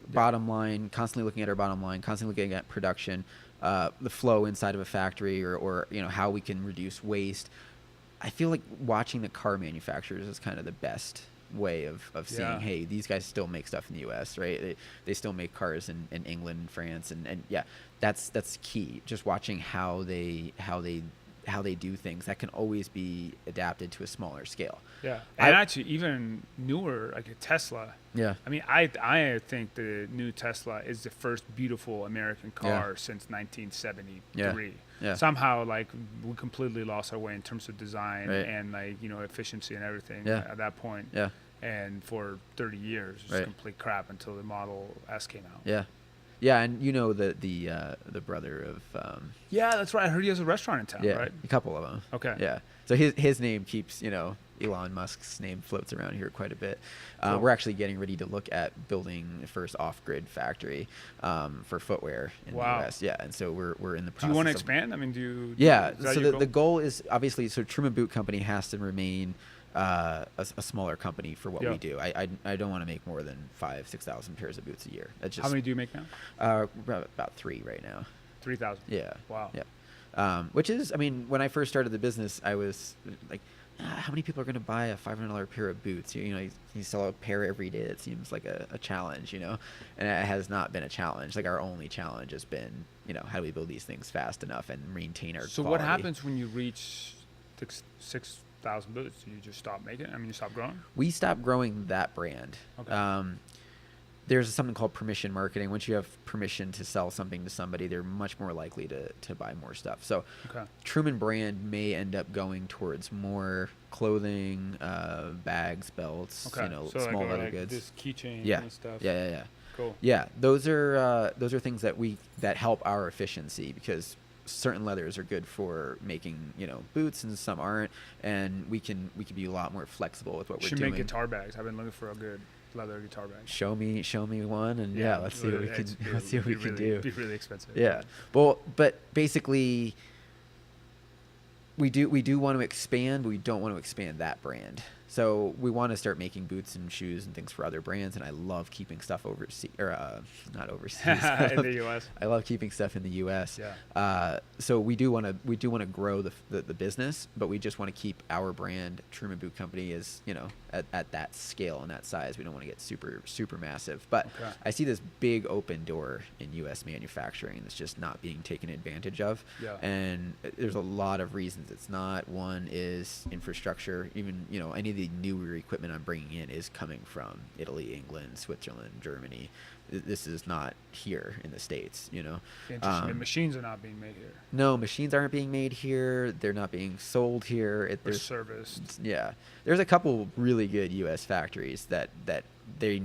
B: Bottom line, constantly looking at our bottom line, constantly looking at production, the flow inside of a factory, or how we can reduce waste. I feel like watching the car manufacturers is kind of the best way of seeing, hey, these guys still make stuff in the U.S., right? They still make cars in England, France, and that's key. Just watching how they do things that can always be adapted to a smaller scale.
A: Yeah, and actually even newer, like a Tesla.
B: Yeah.
A: I mean, I think the new Tesla is the first beautiful American car since 1973. Yeah. Somehow, like, we completely lost our way in terms of design and efficiency and everything at that point.
B: Yeah.
A: And for 30 years, it was complete crap until the Model S came out.
B: Yeah. Yeah, and the brother of
A: yeah, that's right. I heard he has a restaurant in town, right?
B: A couple of them.
A: Okay.
B: Yeah. So his name keeps, Elon Musk's name floats around here quite a bit. Cool. We're actually getting ready to look at building the first off-grid factory for footwear in the U.S. Yeah, and so we're in the process. Do
A: you want to expand? I mean,
B: so the goal is obviously, so Truman Boot Company has to remain a smaller company for what we do. I don't want to make more than 5,000-6,000 pairs of boots a year. That's just,
A: how many do you make now?
B: About 3 right now.
A: 3,000.
B: Yeah.
A: Wow.
B: Yeah. Which is, I mean, when I first started the business, I was like, how many people are going to buy a $500 pair of boots? You sell a pair every day. It seems like a challenge, and it has not been a challenge. Like, our only challenge has been, how do we build these things fast enough and maintain our quality?
A: What happens when you reach 6,000 boots? Do you just stop making it? I mean, you stop growing?
B: We stopped growing that brand.
A: Okay.
B: there's something called permission marketing. Once you have permission to sell something to somebody, they're much more likely to buy more stuff. So Truman brand may end up going towards more clothing, bags, belts,
A: so
B: small
A: like,
B: leather goods.
A: This keychain and stuff.
B: Yeah.
A: Cool.
B: Yeah, those are things that help our efficiency, because certain leathers are good for making boots and some aren't, and we can be a lot more flexible with what we're doing.
A: Should make guitar bags. I've been looking for a good leather guitar bag.
B: Show me one, and let's see what we can do.
A: It'd be really expensive.
B: Yeah. Well, but basically we do want to expand, but we don't want to expand that brand. So we want to start making boots and shoes and things for other brands, and I love keeping stuff overseas, or not overseas.
A: In the U.S.
B: I love keeping stuff in the U.S.
A: Yeah.
B: So we do want to grow the business, but we just want to keep our brand, Truman Boot Company, is at that scale and that size. We don't want to get super massive. But I see this big open door in U.S. manufacturing that's just not being taken advantage of.
A: Yeah.
B: And there's a lot of reasons it's not. One is infrastructure. Even any of the newer equipment I'm bringing in is coming from Italy, England, Switzerland, Germany. This is not here in the States,
A: Interesting. And machines are not being made here.
B: No, machines aren't being made here. They're not being sold here.
A: They're serviced.
B: Yeah. There's a couple really good U.S. factories that they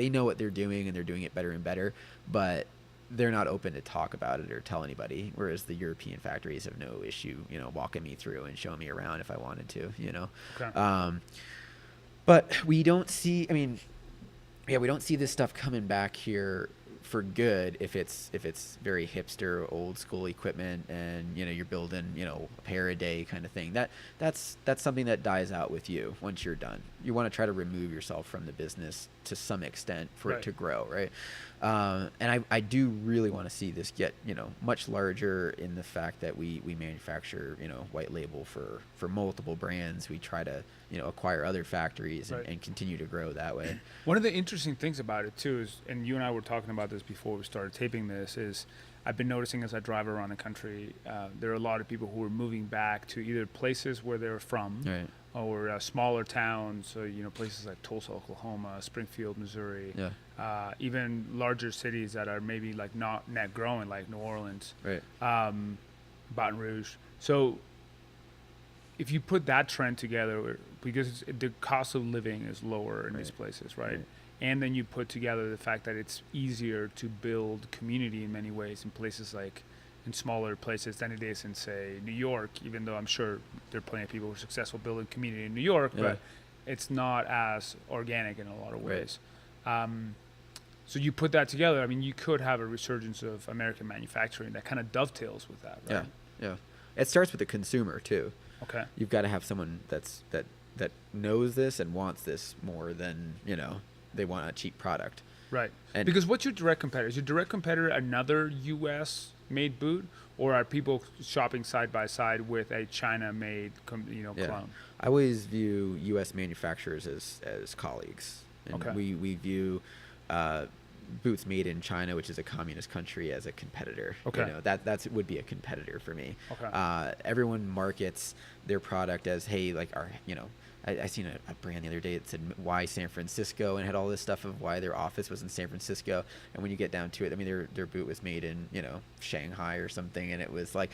B: know what they're doing, and they're doing it better and better, but they're not open to talk about it or tell anybody, whereas the European factories have no issue, walking me through and showing me around if I wanted to, But we don't see, we don't see this stuff coming back here for good if it's very hipster, old school equipment, and you're building a pair a day kind of thing. That's something that dies out with you once you're done. You want to try to remove yourself from the business to some extent for it to grow, right? And I do really want to see this get much larger in the fact that we manufacture white label for multiple brands. We try to acquire other factories and continue to grow that way.
A: One of the interesting things about it too is, and you and I were talking about this before we started taping this, is I've been noticing as I drive around the country, there are a lot of people who are moving back to either places where they're from, or smaller towns, so places like Tulsa, Oklahoma, Springfield, Missouri, even larger cities that are maybe like not net growing, like New Orleans, Baton Rouge. So if you put that trend together, because the cost of living is lower in these places, right? And then you put together the fact that it's easier to build community in many ways in places like, in smaller places than it is in, say, New York, even though I'm sure there are plenty of people who are successful building community in New York, but it's not as organic in a lot of ways. So you put that together, you could have a resurgence of American manufacturing that kind of dovetails with that, right?
B: Yeah. It starts with the consumer too.
A: Okay.
B: You've got to have someone that knows this and wants this more than, they want a cheap product.
A: Right. And because what's your direct competitor? Is your direct competitor another U.S. made boot, or are people shopping side by side with a China made clone?
B: I always view U.S. manufacturers as colleagues. And we view boots made in China, which is a communist country, as a competitor. That would be a competitor for me. Everyone markets their product as, hey, like I seen a brand the other day that said why San Francisco, and had all this stuff of why their office was in San Francisco. And when you get down to it, their boot was made in Shanghai or something, and it was like,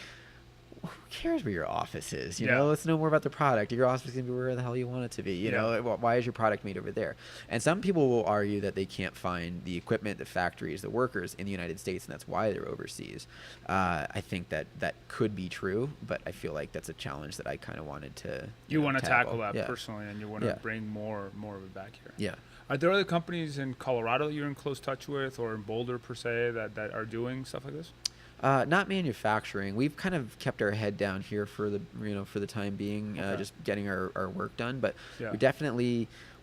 B: who cares where your office is? Let's know more about the product. Your office is going to be where the hell you want it to be. You know, why is your product made over there? And some people will argue that they can't find the equipment, the factories, the workers in the United States, and that's why they're overseas. I think that could be true, but I feel like that's a challenge that I kind of wanted to.
A: You want to tackle that personally, and you want to bring more of it back here.
B: Yeah.
A: Are there other companies in Colorado you're in close touch with, or in Boulder per se, that are doing stuff like this?
B: Not manufacturing. We've kind of kept our head down here for the time being, just getting our work done. But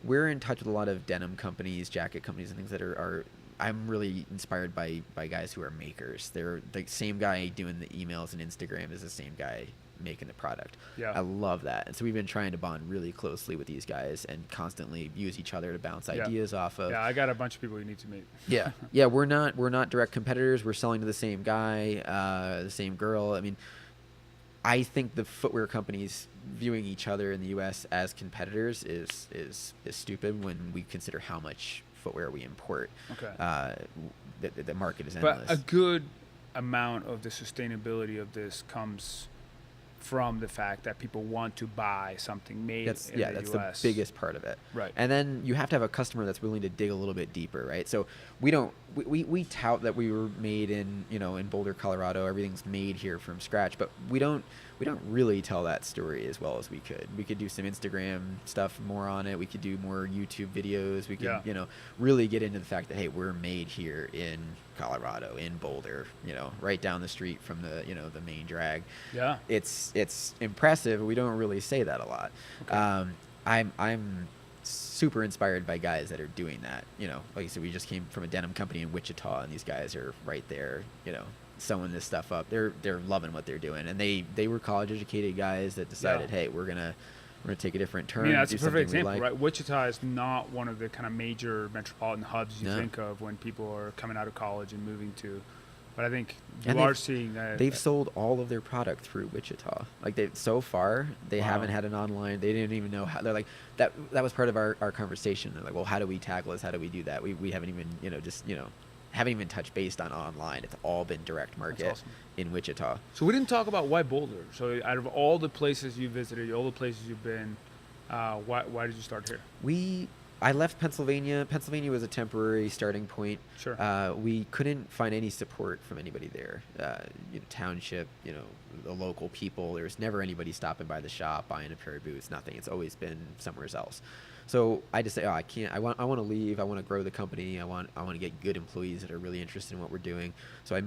B: we're in touch with a lot of denim companies, jacket companies, and things that are I'm really inspired by guys who are makers. They're the same guy doing the emails and Instagram is the same guy making the product. I love that. And so we've been trying to bond really closely with these guys and constantly use each other to bounce ideas off of.
A: I got a bunch of people you need to meet.
B: We're not direct competitors. We're selling to the same guy, the same girl. I think the footwear companies viewing each other in the US as competitors is stupid when we consider how much footwear we import.
A: Okay.
B: The market is endless.
A: But a good amount of the sustainability of this comes from the fact that people want to buy something made
B: that's
A: in
B: that's
A: the US.
B: the biggest part of it.
A: Right.
B: And then you have to have a customer that's willing to dig a little bit deeper, right? So we tout that we were made in, in Boulder, Colorado. Everything's made here from scratch, but we don't really tell that story as well as we could. We could do some Instagram stuff more on it. We could do more YouTube videos. We could, really get into the fact that, hey, we're made here in Colorado, in Boulder, right down the street from the, the main drag.
A: Yeah.
B: It's impressive. We don't really say that a lot.
A: Okay.
B: I'm super inspired by guys that are doing that. Like I said, we just came from a denim company in Wichita, and these guys are right there, sewing this stuff up. They're loving what they're doing, and they were college educated guys that decided, hey, we're gonna take a different turn.
A: That's a perfect example,
B: like.
A: right? Wichita is not one of the kind of major metropolitan hubs you think of when people are coming out of college and moving to. But I think you are seeing that
B: they've sold all of their product through Wichita. Like so far, they haven't had an online. They didn't even know how. They're like that. That was part of our conversation. They're like, well, how do we tackle this? How do we do that? We haven't even haven't even touched base on online. It's all been direct market in Wichita.
A: So we didn't talk about why Boulder. So out of all the places you visited, all the places you've been, why did you start here?
B: I left Pennsylvania. Pennsylvania was a temporary starting point.
A: Sure.
B: We couldn't find any support from anybody there. Township, the local people. There was never anybody stopping by the shop, buying a pair of boots, nothing. It's always been somewhere else. So I just say, I can't. I want to leave. I want to grow the company. I want to get good employees that are really interested in what we're doing. So I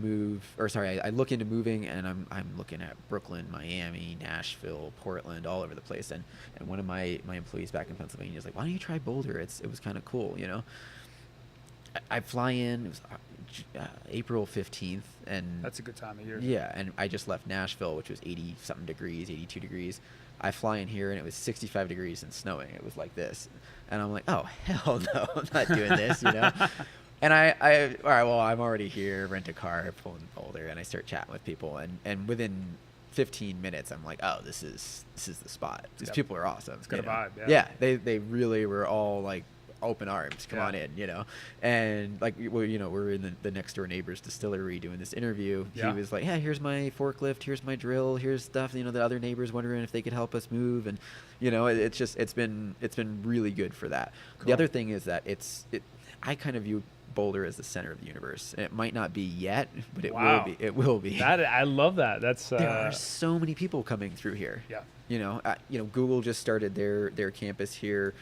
B: look into moving, and I'm looking at Brooklyn, Miami, Nashville, Portland, all over the place. And one of my employees back in Pennsylvania is like, why don't you try Boulder? It was kind of cool, I fly in. It was April 15th, and
A: that's a good time of year.
B: Yeah, and I just left Nashville, which was 80-something degrees, 82 degrees. I fly in here, and it was 65 degrees and snowing. It was like this, and I'm like, oh hell no, I'm not doing this, And I all right, well, I'm already here. Rent a car, pull in Boulder, and I start chatting with people, and within 15 minutes, I'm like, oh, this is the spot. These people are awesome.
A: It's got a vibe.
B: Yeah, they really were all like open arms, come on in, and like, we're in the next door neighbor's distillery doing this interview. He was like, yeah, here's my forklift, here's my drill, here's stuff, the other neighbors wondering if they could help us move, and it's been really good for that. Cool. The other thing is that I kind of view Boulder as the center of the universe. And it might not be yet, but it will be.
A: I love that. There
B: are so many people coming through here.
A: Yeah.
B: Google just started their campus here.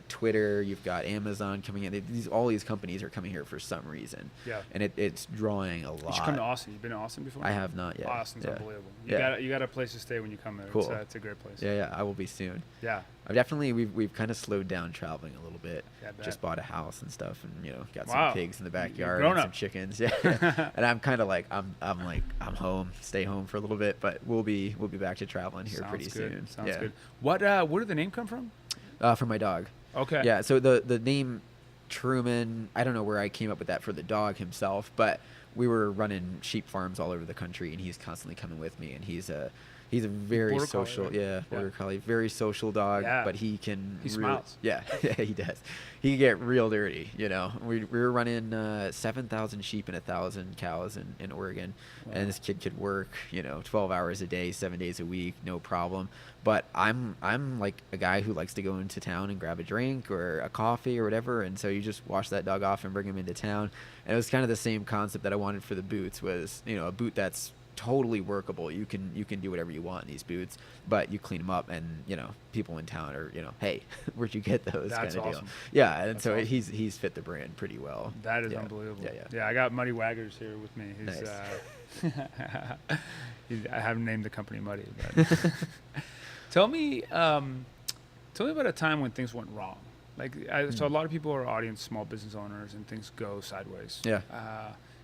B: Twitter, you've got Amazon coming in. All these companies are coming here for some reason.
A: Yeah.
B: And it's drawing a lot.
A: You should come to Austin. You've been to Austin before?
B: I have not yet.
A: Austin's unbelievable. You got a place to stay when you come there.
B: Cool.
A: It's a great place.
B: Yeah, I will be soon.
A: Yeah.
B: We've kind of slowed down traveling a little bit.
A: Yeah,
B: just bought a house and stuff, and got some pigs in the backyard
A: and
B: some chickens. Yeah. And I'm kind of like I'm home, stay home for a little bit, but we'll be back to traveling here pretty soon.
A: Sounds good. Where did the name come from?
B: From my dog.
A: Okay.
B: Yeah. So the name Truman, I don't know where I came up with that for the dog himself, but we were running sheep farms all over the country, and he's constantly coming with me, and he's a very
A: Border
B: social,
A: collie, right?
B: Border collie, very social dog, but he
A: smiles.
B: Yeah, he does. He can get real dirty, We were running 7,000 sheep and 1,000 cows in Oregon, and this kid could work, 12 hours a day, 7 days a week, no problem. But I'm like a guy who likes to go into town and grab a drink or a coffee or whatever, and so you just wash that dog off and bring him into town. And it was kind of the same concept that I wanted for the boots was, a boot that's totally workable. You can do whatever you want in these boots, but you clean them up, and people in town are hey, where'd you get those?
A: That's
B: kind of
A: awesome.
B: deal. Yeah, and
A: That's
B: so
A: awesome.
B: he's fit the brand pretty well.
A: That is unbelievable.
B: Yeah.
A: I got Muddy Waggers here with me. He's,
B: nice.
A: I haven't named the company Muddy, but tell me about a time when things went wrong. So a lot of people are audience small business owners, and things go sideways.
B: Yeah.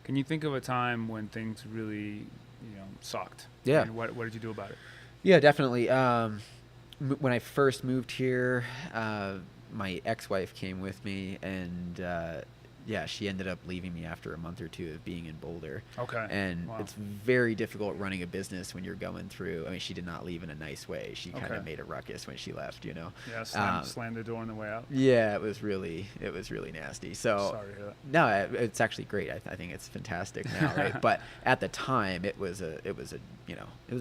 A: Can you think of a time when things really sucked?
B: Yeah.
A: And what did you do about it?
B: Yeah, definitely. When I first moved here, my ex-wife came with me, and yeah, she ended up leaving me after a month or two of being in Boulder.
A: Okay.
B: And
A: Wow.
B: it's very difficult running a business when you're going through. I mean, she did not leave in a nice way. She kind
A: Okay.
B: of made a ruckus when she left, you know.
A: Yeah, slammed the door on the way out.
B: Yeah, it was really nasty. So
A: Sorry to hear that.
B: no, it's actually great. I think it's fantastic now, right? But at the time, it was a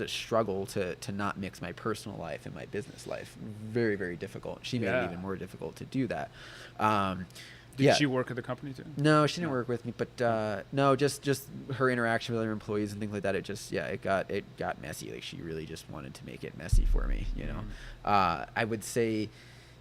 B: struggle to not mix my personal life and my business life. Very, very difficult. She made it even more difficult to do that.
A: Did she work at the company too?
B: No, she didn't work with me, but no, just her interaction with other employees and things like that. It just it got messy. Like, she really just wanted to make it messy for me, you know. I would say,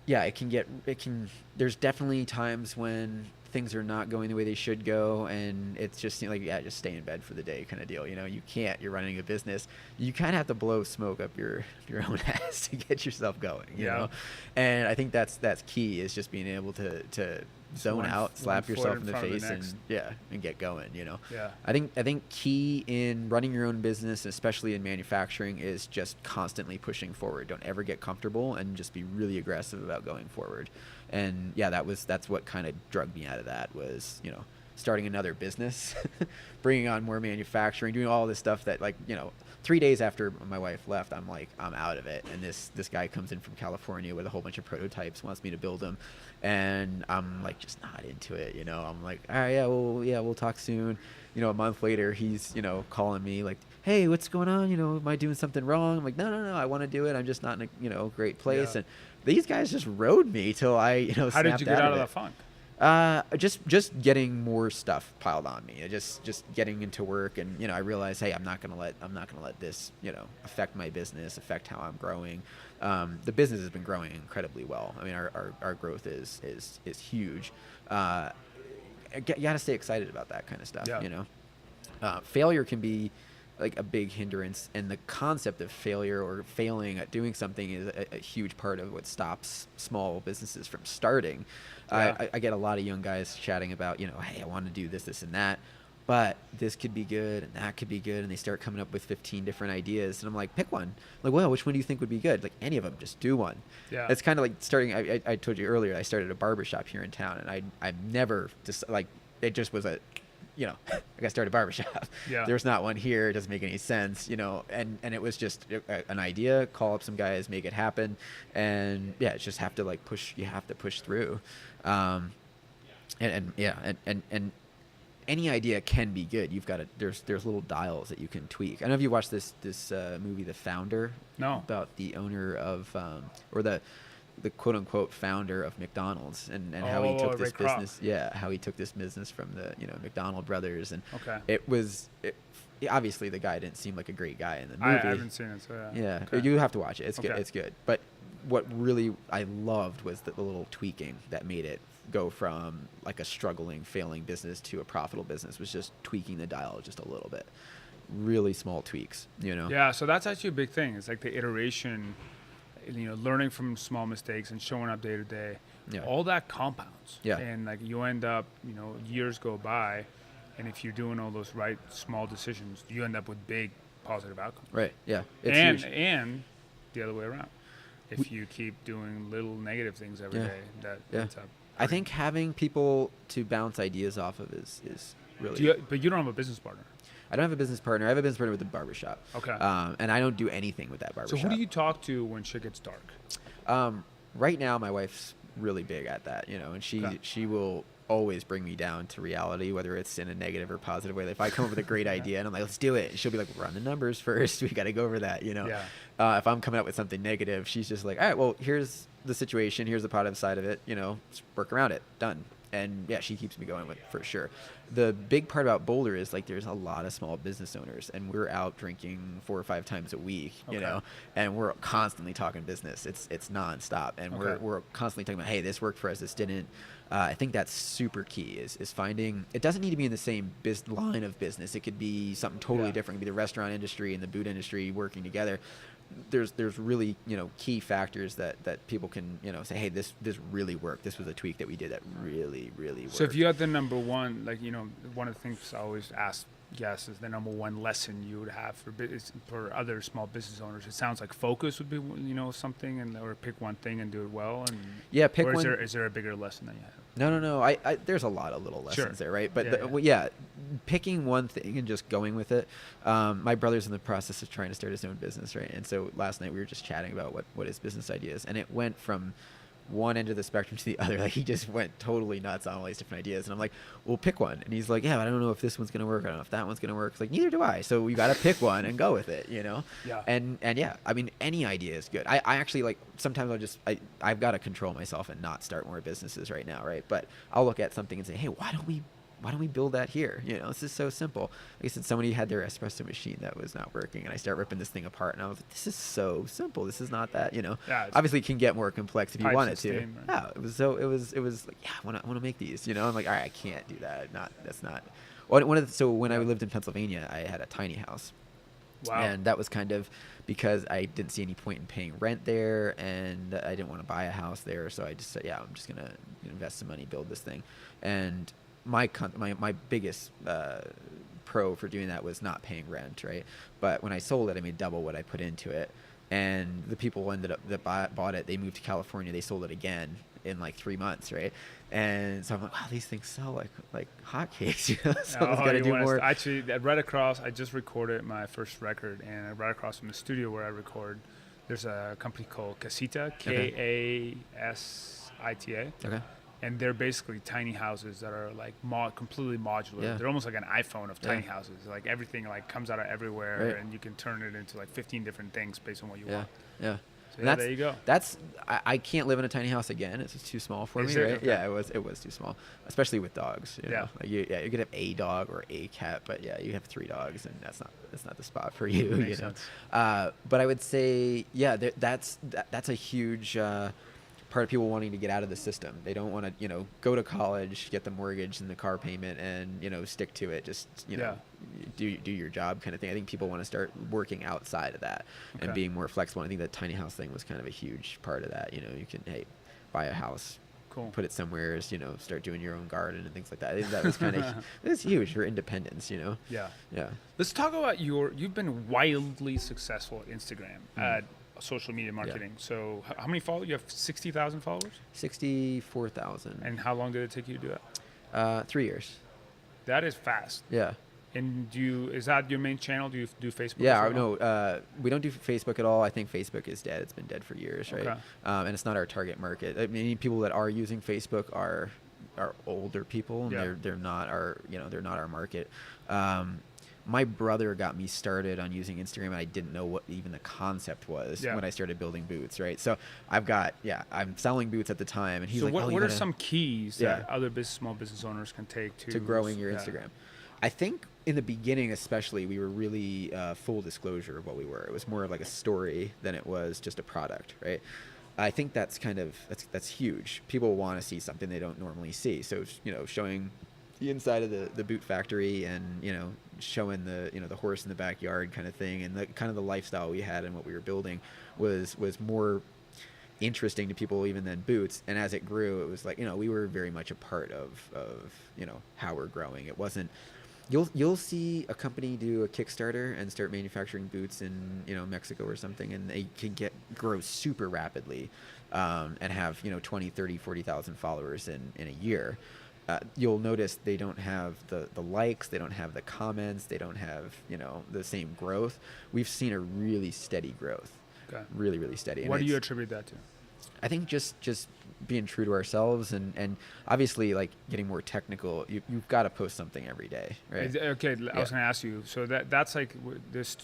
B: there's definitely times when things are not going the way they should go, and it's just like, just stay in bed for the day kind of deal. You know, you're running a business. You kind of have to blow smoke up your own ass to get yourself going, you know? And I think that's key, is just being able to zone out, slap yourself in the face, and get going, you know?
A: Yeah.
B: I think key in running your own business, especially in manufacturing, is just constantly pushing forward. Don't ever get comfortable, and just be really aggressive about going forward. And that's what kind of drug me out of that, was, you know, starting another business, bringing on more manufacturing, doing all this stuff that, like, you know, 3 days after my wife left, I'm like, I'm out of it. And this guy comes in from California with a whole bunch of prototypes, wants me to build them. And I'm like, just not into it. You know, I'm like, all right, we'll talk soon. You know, a month later, he's, you know, calling me like, hey, what's going on? You know, am I doing something wrong? I'm like, no, I want to do it. I'm just not in a, you know, great place. And these guys just rode me till I, you know,
A: how did you get out of that funk?
B: Just getting more stuff piled on me. Just getting into work, and, you know, I realized, hey, I'm not gonna let this, you know, affect my business, affect how I'm growing. The business has been growing incredibly well. I mean, our growth is huge. You gotta stay excited about that kind of stuff. You know, failure can be like a big hindrance, and the concept of failure or failing at doing something is a huge part of what stops small businesses from starting. I get a lot of young guys chatting about, you know, hey, I want to do this and that, but this could be good and that could be good, and they start coming up with 15 different ideas, and I'm like, pick one. Like, well, which one do you think would be good? Like, any of them, just do one. It's kind of like starting. I told you earlier, I started a barbershop here in town, and I never just, like, it just was a, you know, I got started a barbershop. There's not one here. It doesn't make any sense, you know, and it was just an idea, call up some guys, make it happen. And it's just have to, like, you have to push through. And any idea can be good. You've got to, there's little dials that you can tweak. I don't know if you watched this movie, The Founder.
A: No.
B: About the owner of, or the quote unquote founder of McDonald's, and how he took this business. How he took this business from the, you know, McDonald brothers. And obviously the guy didn't seem like a great guy in the movie.
A: I haven't seen it, so
B: You have to watch it. It's good. It's good. But what really I loved was the little tweaking that made it go from, like, a struggling, failing business to a profitable business, was just tweaking the dial just a little bit. Really small tweaks, you know?
A: Yeah, so that's actually a big thing. It's like the iteration, you know, learning from small mistakes and showing up day to day. All that compounds. And, like, you end up, you know, years go by, and if you're doing all those right small decisions, you end up with big positive outcomes.
B: Right. Yeah.
A: It's huge. And the other way around. If you keep doing little negative things every day, that ends up.
B: I think having people to bounce ideas off of is really.
A: But you don't have a business partner.
B: I don't have a business partner. I have a business partner with a barbershop.
A: Okay.
B: And I don't do anything with that barbershop.
A: So who do you talk to when shit gets dark?
B: Right now, my wife's really big at that, you know, and she will always bring me down to reality, whether it's in a negative or positive way. Like, if I come up with a great idea and I'm like, let's do it, and she'll be like, run the numbers first. We got to go over that, you know. If I'm coming up with something negative, she's just like, all right, well, here's the situation, here's the positive side of it, you know, let's work around it, done. And she keeps me going with, for sure. The big part about Boulder is, like, there's a lot of small business owners, and we're out drinking 4 or 5 times a week, you know, and we're constantly talking business. It's nonstop, and we're constantly talking about, hey, this worked for us, this didn't. I think that's super key, is finding, it doesn't need to be in the same line of business. It could be something totally different. It could be the restaurant industry and the boot industry working together. There's really, you know, key factors that people can, you know, say, hey, this really worked. This was a tweak that we did that really, really worked.
A: So if you had the number one, like, you know, one of the things I always ask guests is the number one lesson you would have for other small business owners. It sounds like focus would be, you know, something, or pick one thing and do it well. And
B: pick one.
A: Is there a bigger lesson that you have?
B: No. I there's a lot of little lessons there, right? But picking one thing and just going with it. My brother's in the process of trying to start his own business, right? And so last night we were just chatting about what his business idea is, and it went from one end of the spectrum to the other. Like, he just went totally nuts on all these different ideas, and I'm like, well, pick one. And he's like, yeah, I don't know if this one's gonna work, I don't know if that one's gonna work. It's like, neither do I. So you gotta pick one and go with it, you know?
A: Yeah.
B: And yeah, I mean, any idea is good. I actually, like, sometimes I've got to control myself and not start more businesses right now, right? But I'll look at something and say, hey, why don't we build that here? You know, this is so simple. Like I said, somebody had their espresso machine that was not working, and I start ripping this thing apart, and I was like, this is so simple. This is not that, you know.
A: Yeah,
B: obviously it can get more complex if you want it to.
A: Right?
B: Yeah, it was like, yeah, I want to make these, you know. I'm like, all right, I can't do that. That's not. So when I lived in Pennsylvania, I had a tiny house.
A: Wow.
B: And that was kind of because I didn't see any point in paying rent there, and I didn't want to buy a house there. So I just said, yeah, I'm just going to invest some money, build this thing. And my biggest pro for doing that was not paying rent, right? But when I sold it, I made double what I put into it. And the people that bought it, they moved to California. They sold it again in like 3 months, right? And so I'm like, wow, these things sell like hotcakes, you know? So I was gonna do more.
A: Actually, right across, I just recorded my first record, and right across from the studio where I record, there's a company called Casita, Kasita.
B: Okay.
A: And they're basically tiny houses that are like completely modular.
B: Yeah.
A: They're almost like an iPhone of tiny houses. Like, everything like comes out of everywhere,
B: right.
A: and you can turn it into like 15 different things based on what you want.
B: Yeah.
A: So there you go.
B: I can't live in a tiny house again. It's just too small for me, right?
A: Okay.
B: Yeah, it was too small, especially with dogs. You know? Like you could have a dog or a cat, but yeah, you have 3 dogs, and that's not the spot for you.
A: Makes
B: you know.
A: sense.
B: But I would say, yeah, that's a huge part of people wanting to get out of the system. They don't want to, go to college, get the mortgage and the car payment, and stick to it. Just do your job kind of thing. I think people want to start working outside of that and being more flexible. I think that tiny house thing was kind of a huge part of that. You can buy a house, put it somewhere, start doing your own garden and things like that. I think that was kind of it's huge for independence. Yeah.
A: Let's talk about you've been wildly successful at Instagram at social media marketing. So how many followers? You have 60,000 followers?
B: 64,000.
A: And how long did it take you to do that?
B: 3 years.
A: That is fast.
B: Yeah.
A: And is that your main channel? Do you do Facebook?
B: Yeah, no, we don't do Facebook at all. I think Facebook is dead. It's been dead for years, right?
A: Okay.
B: And it's not our target market. I mean, people that are using Facebook are older people, and they're not our market. My brother got me started on using Instagram, and I didn't know what even the concept was when I started building boots, right? So I'm selling boots at the time, and he's like,
A: what are some keys that other small business owners can take to
B: growing your Instagram? I think in the beginning, especially, we were really full disclosure of what we were. It was more of like a story than it was just a product, right? I think that's huge. People want to see something they don't normally see. So, showing the inside of the boot factory, and showing the horse in the backyard kind of thing, and the kind of the lifestyle we had and what we were building was more interesting to people even than boots. And as it grew, it was like, we were very much a part of how we're growing. It wasn't, you'll see a company do a Kickstarter and start manufacturing boots in Mexico or something, and they can grow super rapidly and have 20, 30, 40,000 followers in a year. You'll notice they don't have the likes, they don't have the comments, they don't have the same growth. We've seen a really steady growth.
A: Okay.
B: Really, really steady.
A: What do you attribute that to?
B: I think just being true to ourselves, and obviously, like, getting more technical. You've got to post something every day, right?
A: Okay, I was going to ask you. So that's like this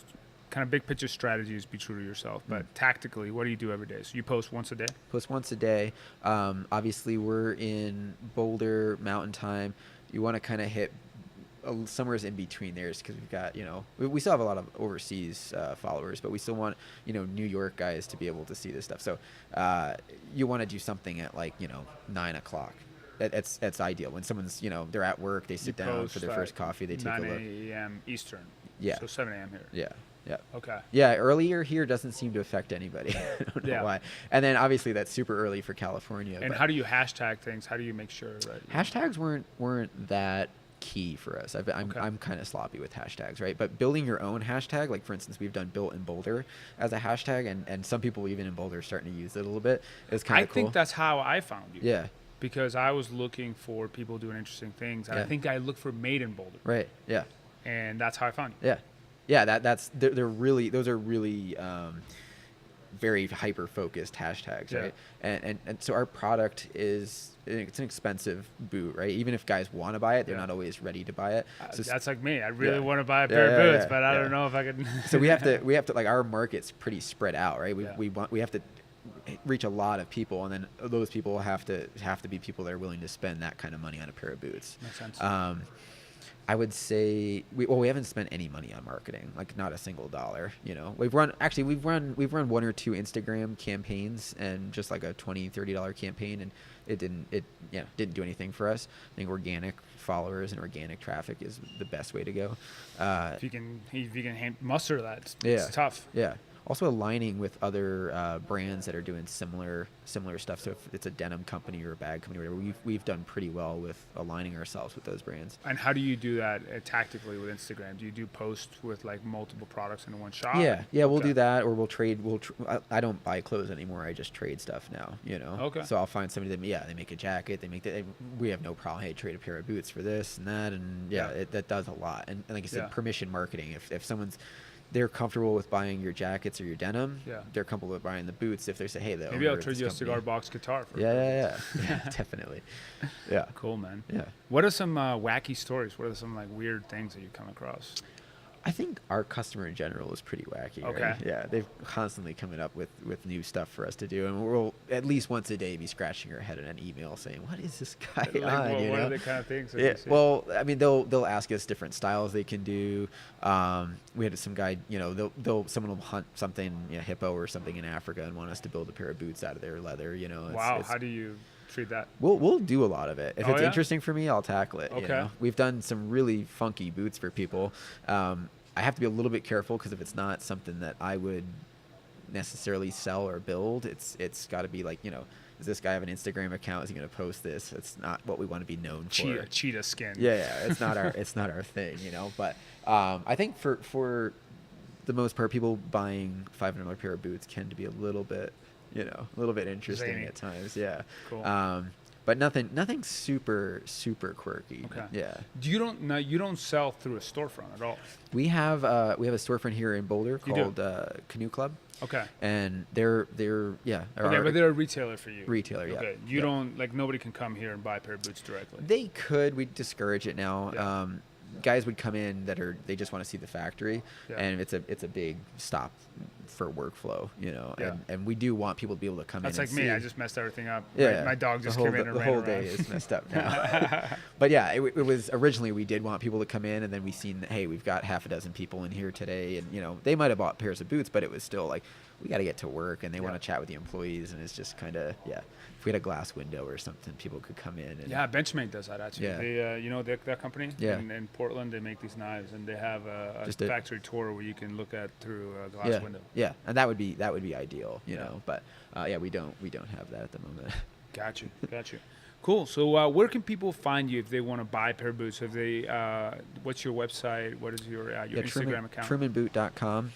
A: kind of big picture strategy is be true to yourself. But tactically, what do you do every day? So you post once a day?
B: Post once a day. Obviously, we're in Boulder, mountain time. You want to kind of hit somewhere in between there, because we've got, we still have a lot of overseas followers, but we still want, New York guys to be able to see this stuff. So you want to do something at 9 o'clock. That's ideal. When someone's, they're at work, they sit down for their first coffee, they take a look.
A: 9 a.m. Eastern.
B: Yeah.
A: So 7 a.m. here.
B: Yeah. Yeah.
A: Okay.
B: Yeah, earlier here doesn't seem to affect anybody. I don't know why. And then obviously that's super early for California.
A: And how do you hashtag things? How do you make sure that
B: hashtags weren't that key for us? I'm kind of sloppy with hashtags, right? But building your own hashtag, like for instance, we've done built in Boulder as a hashtag, and some people even in Boulder are starting to use it a little bit. It's kind of cool.
A: I think that's how I found you.
B: Yeah.
A: because I was looking for people doing interesting things, and I
B: Yeah.
A: think I looked for Made in Boulder,
B: Right. Yeah.
A: and that's how I found you.
B: Yeah. Yeah. They're really, those are really very hyper focused hashtags,
A: Yeah.
B: right? And so our product it's an expensive boot, right? Even if guys want to buy it, they're
A: Yeah.
B: not always ready to buy it. So
A: That's like me. I really
B: Yeah.
A: want to buy a
B: Yeah,
A: pair of
B: yeah,
A: boots,
B: yeah,
A: but I
B: yeah.
A: don't know if I could.
B: so we have to like, our market's pretty spread out, right?
A: Yeah.
B: We have to reach a lot of people, and then those people have to be people that are willing to spend that kind of money on a pair of boots.
A: Makes sense.
B: I would say we haven't spent any money on marketing, like not a single dollar. You know, we've run one or two Instagram campaigns, and just like a $20-$30 campaign, and it didn't do anything for us. I think organic followers and organic traffic is the best way to go.
A: If you can muster that,
B: Yeah.
A: it's tough.
B: Yeah. Also aligning with other brands that are doing similar stuff. So if it's a denim company or a bag company or whatever, we've done pretty well with aligning ourselves with those brands.
A: And how do you do that tactically with Instagram? Do you do posts with like multiple products in one shot?
B: Yeah, we'll
A: Okay.
B: do that, or we'll trade. I don't buy clothes anymore. I just trade stuff now. You know.
A: Okay.
B: So I'll find somebody that they make a jacket. We have no problem. Hey, trade a pair of boots for this and that, and that does a lot. And like I said,
A: Yeah.
B: permission marketing. If someone's they're comfortable with buying your jackets or your denim.
A: Yeah.
B: They're comumble with buying the boots if they say, hey,
A: Maybe I'll trade you a cigar box guitar for
B: Yeah, definitely. Yeah.
A: Cool, man.
B: Yeah.
A: What are some wacky stories? What are some like weird things that you come across?
B: I think our customer in general is pretty wacky.
A: Okay.
B: Right? Yeah, they've constantly coming up with new stuff for us to do, and we'll at least once a day be scratching our head in an email saying, "What is this guy
A: Like,
B: on?"
A: what are the kind of things that
B: Yeah.
A: you see?
B: Well, I mean, they'll ask us different styles they can do. We had some guy, someone will hunt something, hippo or something in Africa and want us to build a pair of boots out of their leather.
A: Wow. How do you treat that?
B: We'll do a lot of it. If it's
A: yeah?
B: interesting for me, I'll tackle it.
A: Okay.
B: We've done some really funky boots for people. I have to be a little bit careful because if it's not something that I would necessarily sell or build, it's got to be like, does this guy have an Instagram account? Is he going to post this? It's not what we want to be known for.
A: Cheetah skin.
B: Yeah, it's not our thing, But I think for the most part, people buying $500 pair of boots tend to be a little bit interesting
A: Zany.
B: at times. Yeah.
A: Cool.
B: But nothing super quirky.
A: Okay.
B: Yeah.
A: You don't sell through a storefront at all.
B: We have a storefront here in Boulder
A: You
B: called Canoe Club.
A: Okay.
B: And they're
A: Okay, but they're a retailer for you.
B: Retailer, yeah.
A: Okay. You don't nobody can come here and buy a pair of boots directly.
B: They could. We discourage it now.
A: Yeah.
B: Guys would come in they just want to see the factory,
A: Yeah.
B: and it's a big stop for workflow,
A: Yeah.
B: and we do want people to be able to come
A: That's
B: in.
A: like
B: and
A: me.
B: see.
A: I just messed everything up.
B: Yeah,
A: My dog just
B: the whole,
A: came in and
B: the
A: ran
B: whole
A: around.
B: day is messed up now. But yeah, it was originally we did want people to come in, and then we seen that, hey, we've got half a dozen people in here today, and they might have bought pairs of boots, but it was still like we got to get to work, and they want to chat with the employees, and it's just kind of If we had a glass window or something, people could come in. And,
A: Yeah, Benchmade does that actually.
B: Yeah.
A: They, that company in Portland, they make these knives, and they have a factory tour where you can look at through a glass window.
B: Yeah, and that would be ideal, But we don't have that at the moment.
A: Got you. Cool. So where can people find you if they want to buy a pair of boots? If they, what's your website? What is your Instagram account?
B: TrumanBoot.com.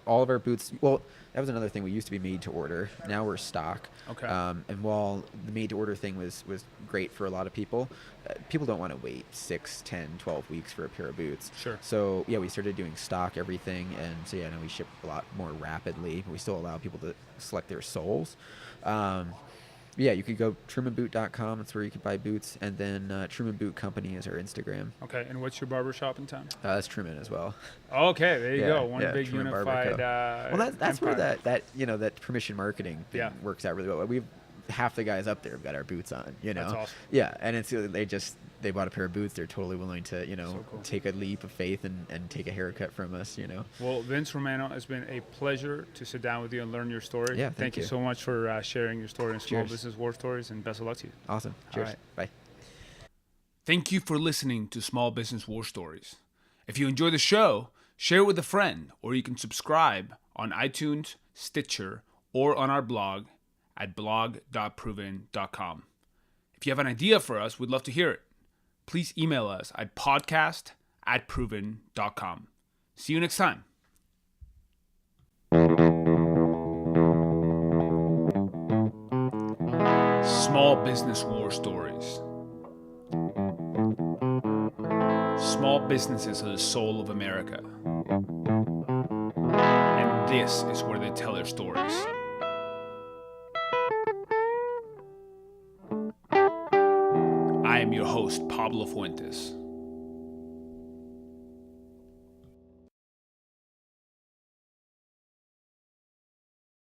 B: All of our boots. Well, that was another thing. We used to be made to order. Now we're stock.
A: Okay.
B: And while the made to order thing was great for a lot of people, people don't want to wait 6, 10, 12 weeks for a pair of boots.
A: Sure.
B: So we started doing stock everything, and so now we ship a lot more rapidly. But we still allow people to select their soles. You could go TrumanBoot.com. That's where you can buy boots. And then Truman Boot Company is our Instagram.
A: Okay. And what's your barber shop in town?
B: That's Truman as well.
A: Okay, there you go. One big
B: Truman
A: unified.
B: Well, that's where
A: empire.
B: that permission marketing thing works out really well. We've half the guys up there have got our boots on.
A: That's awesome.
B: Yeah, and it's they bought a pair of boots. They're totally willing to
A: So cool.
B: take a leap of faith and take a haircut from us.
A: Well, Vince Romano, it's been a pleasure to sit down with you and learn your story.
B: Yeah,
A: thank you
B: you
A: so much for sharing your story in Small
B: Cheers.
A: Business War Stories, and best of luck to you.
B: Awesome. Cheers.
A: right.
B: Bye.
A: Thank you for listening to Small Business War Stories. If you enjoy the show, share it with a friend, or you can subscribe on iTunes, Stitcher, or on our blog at blog.proven.com. If you have an idea for us, we'd love to hear it. Please email us at podcast@proven.com. See you next time. Small business war stories. Small businesses are the soul of America. And this is where they tell their stories. I am your host, Pablo Fuentes.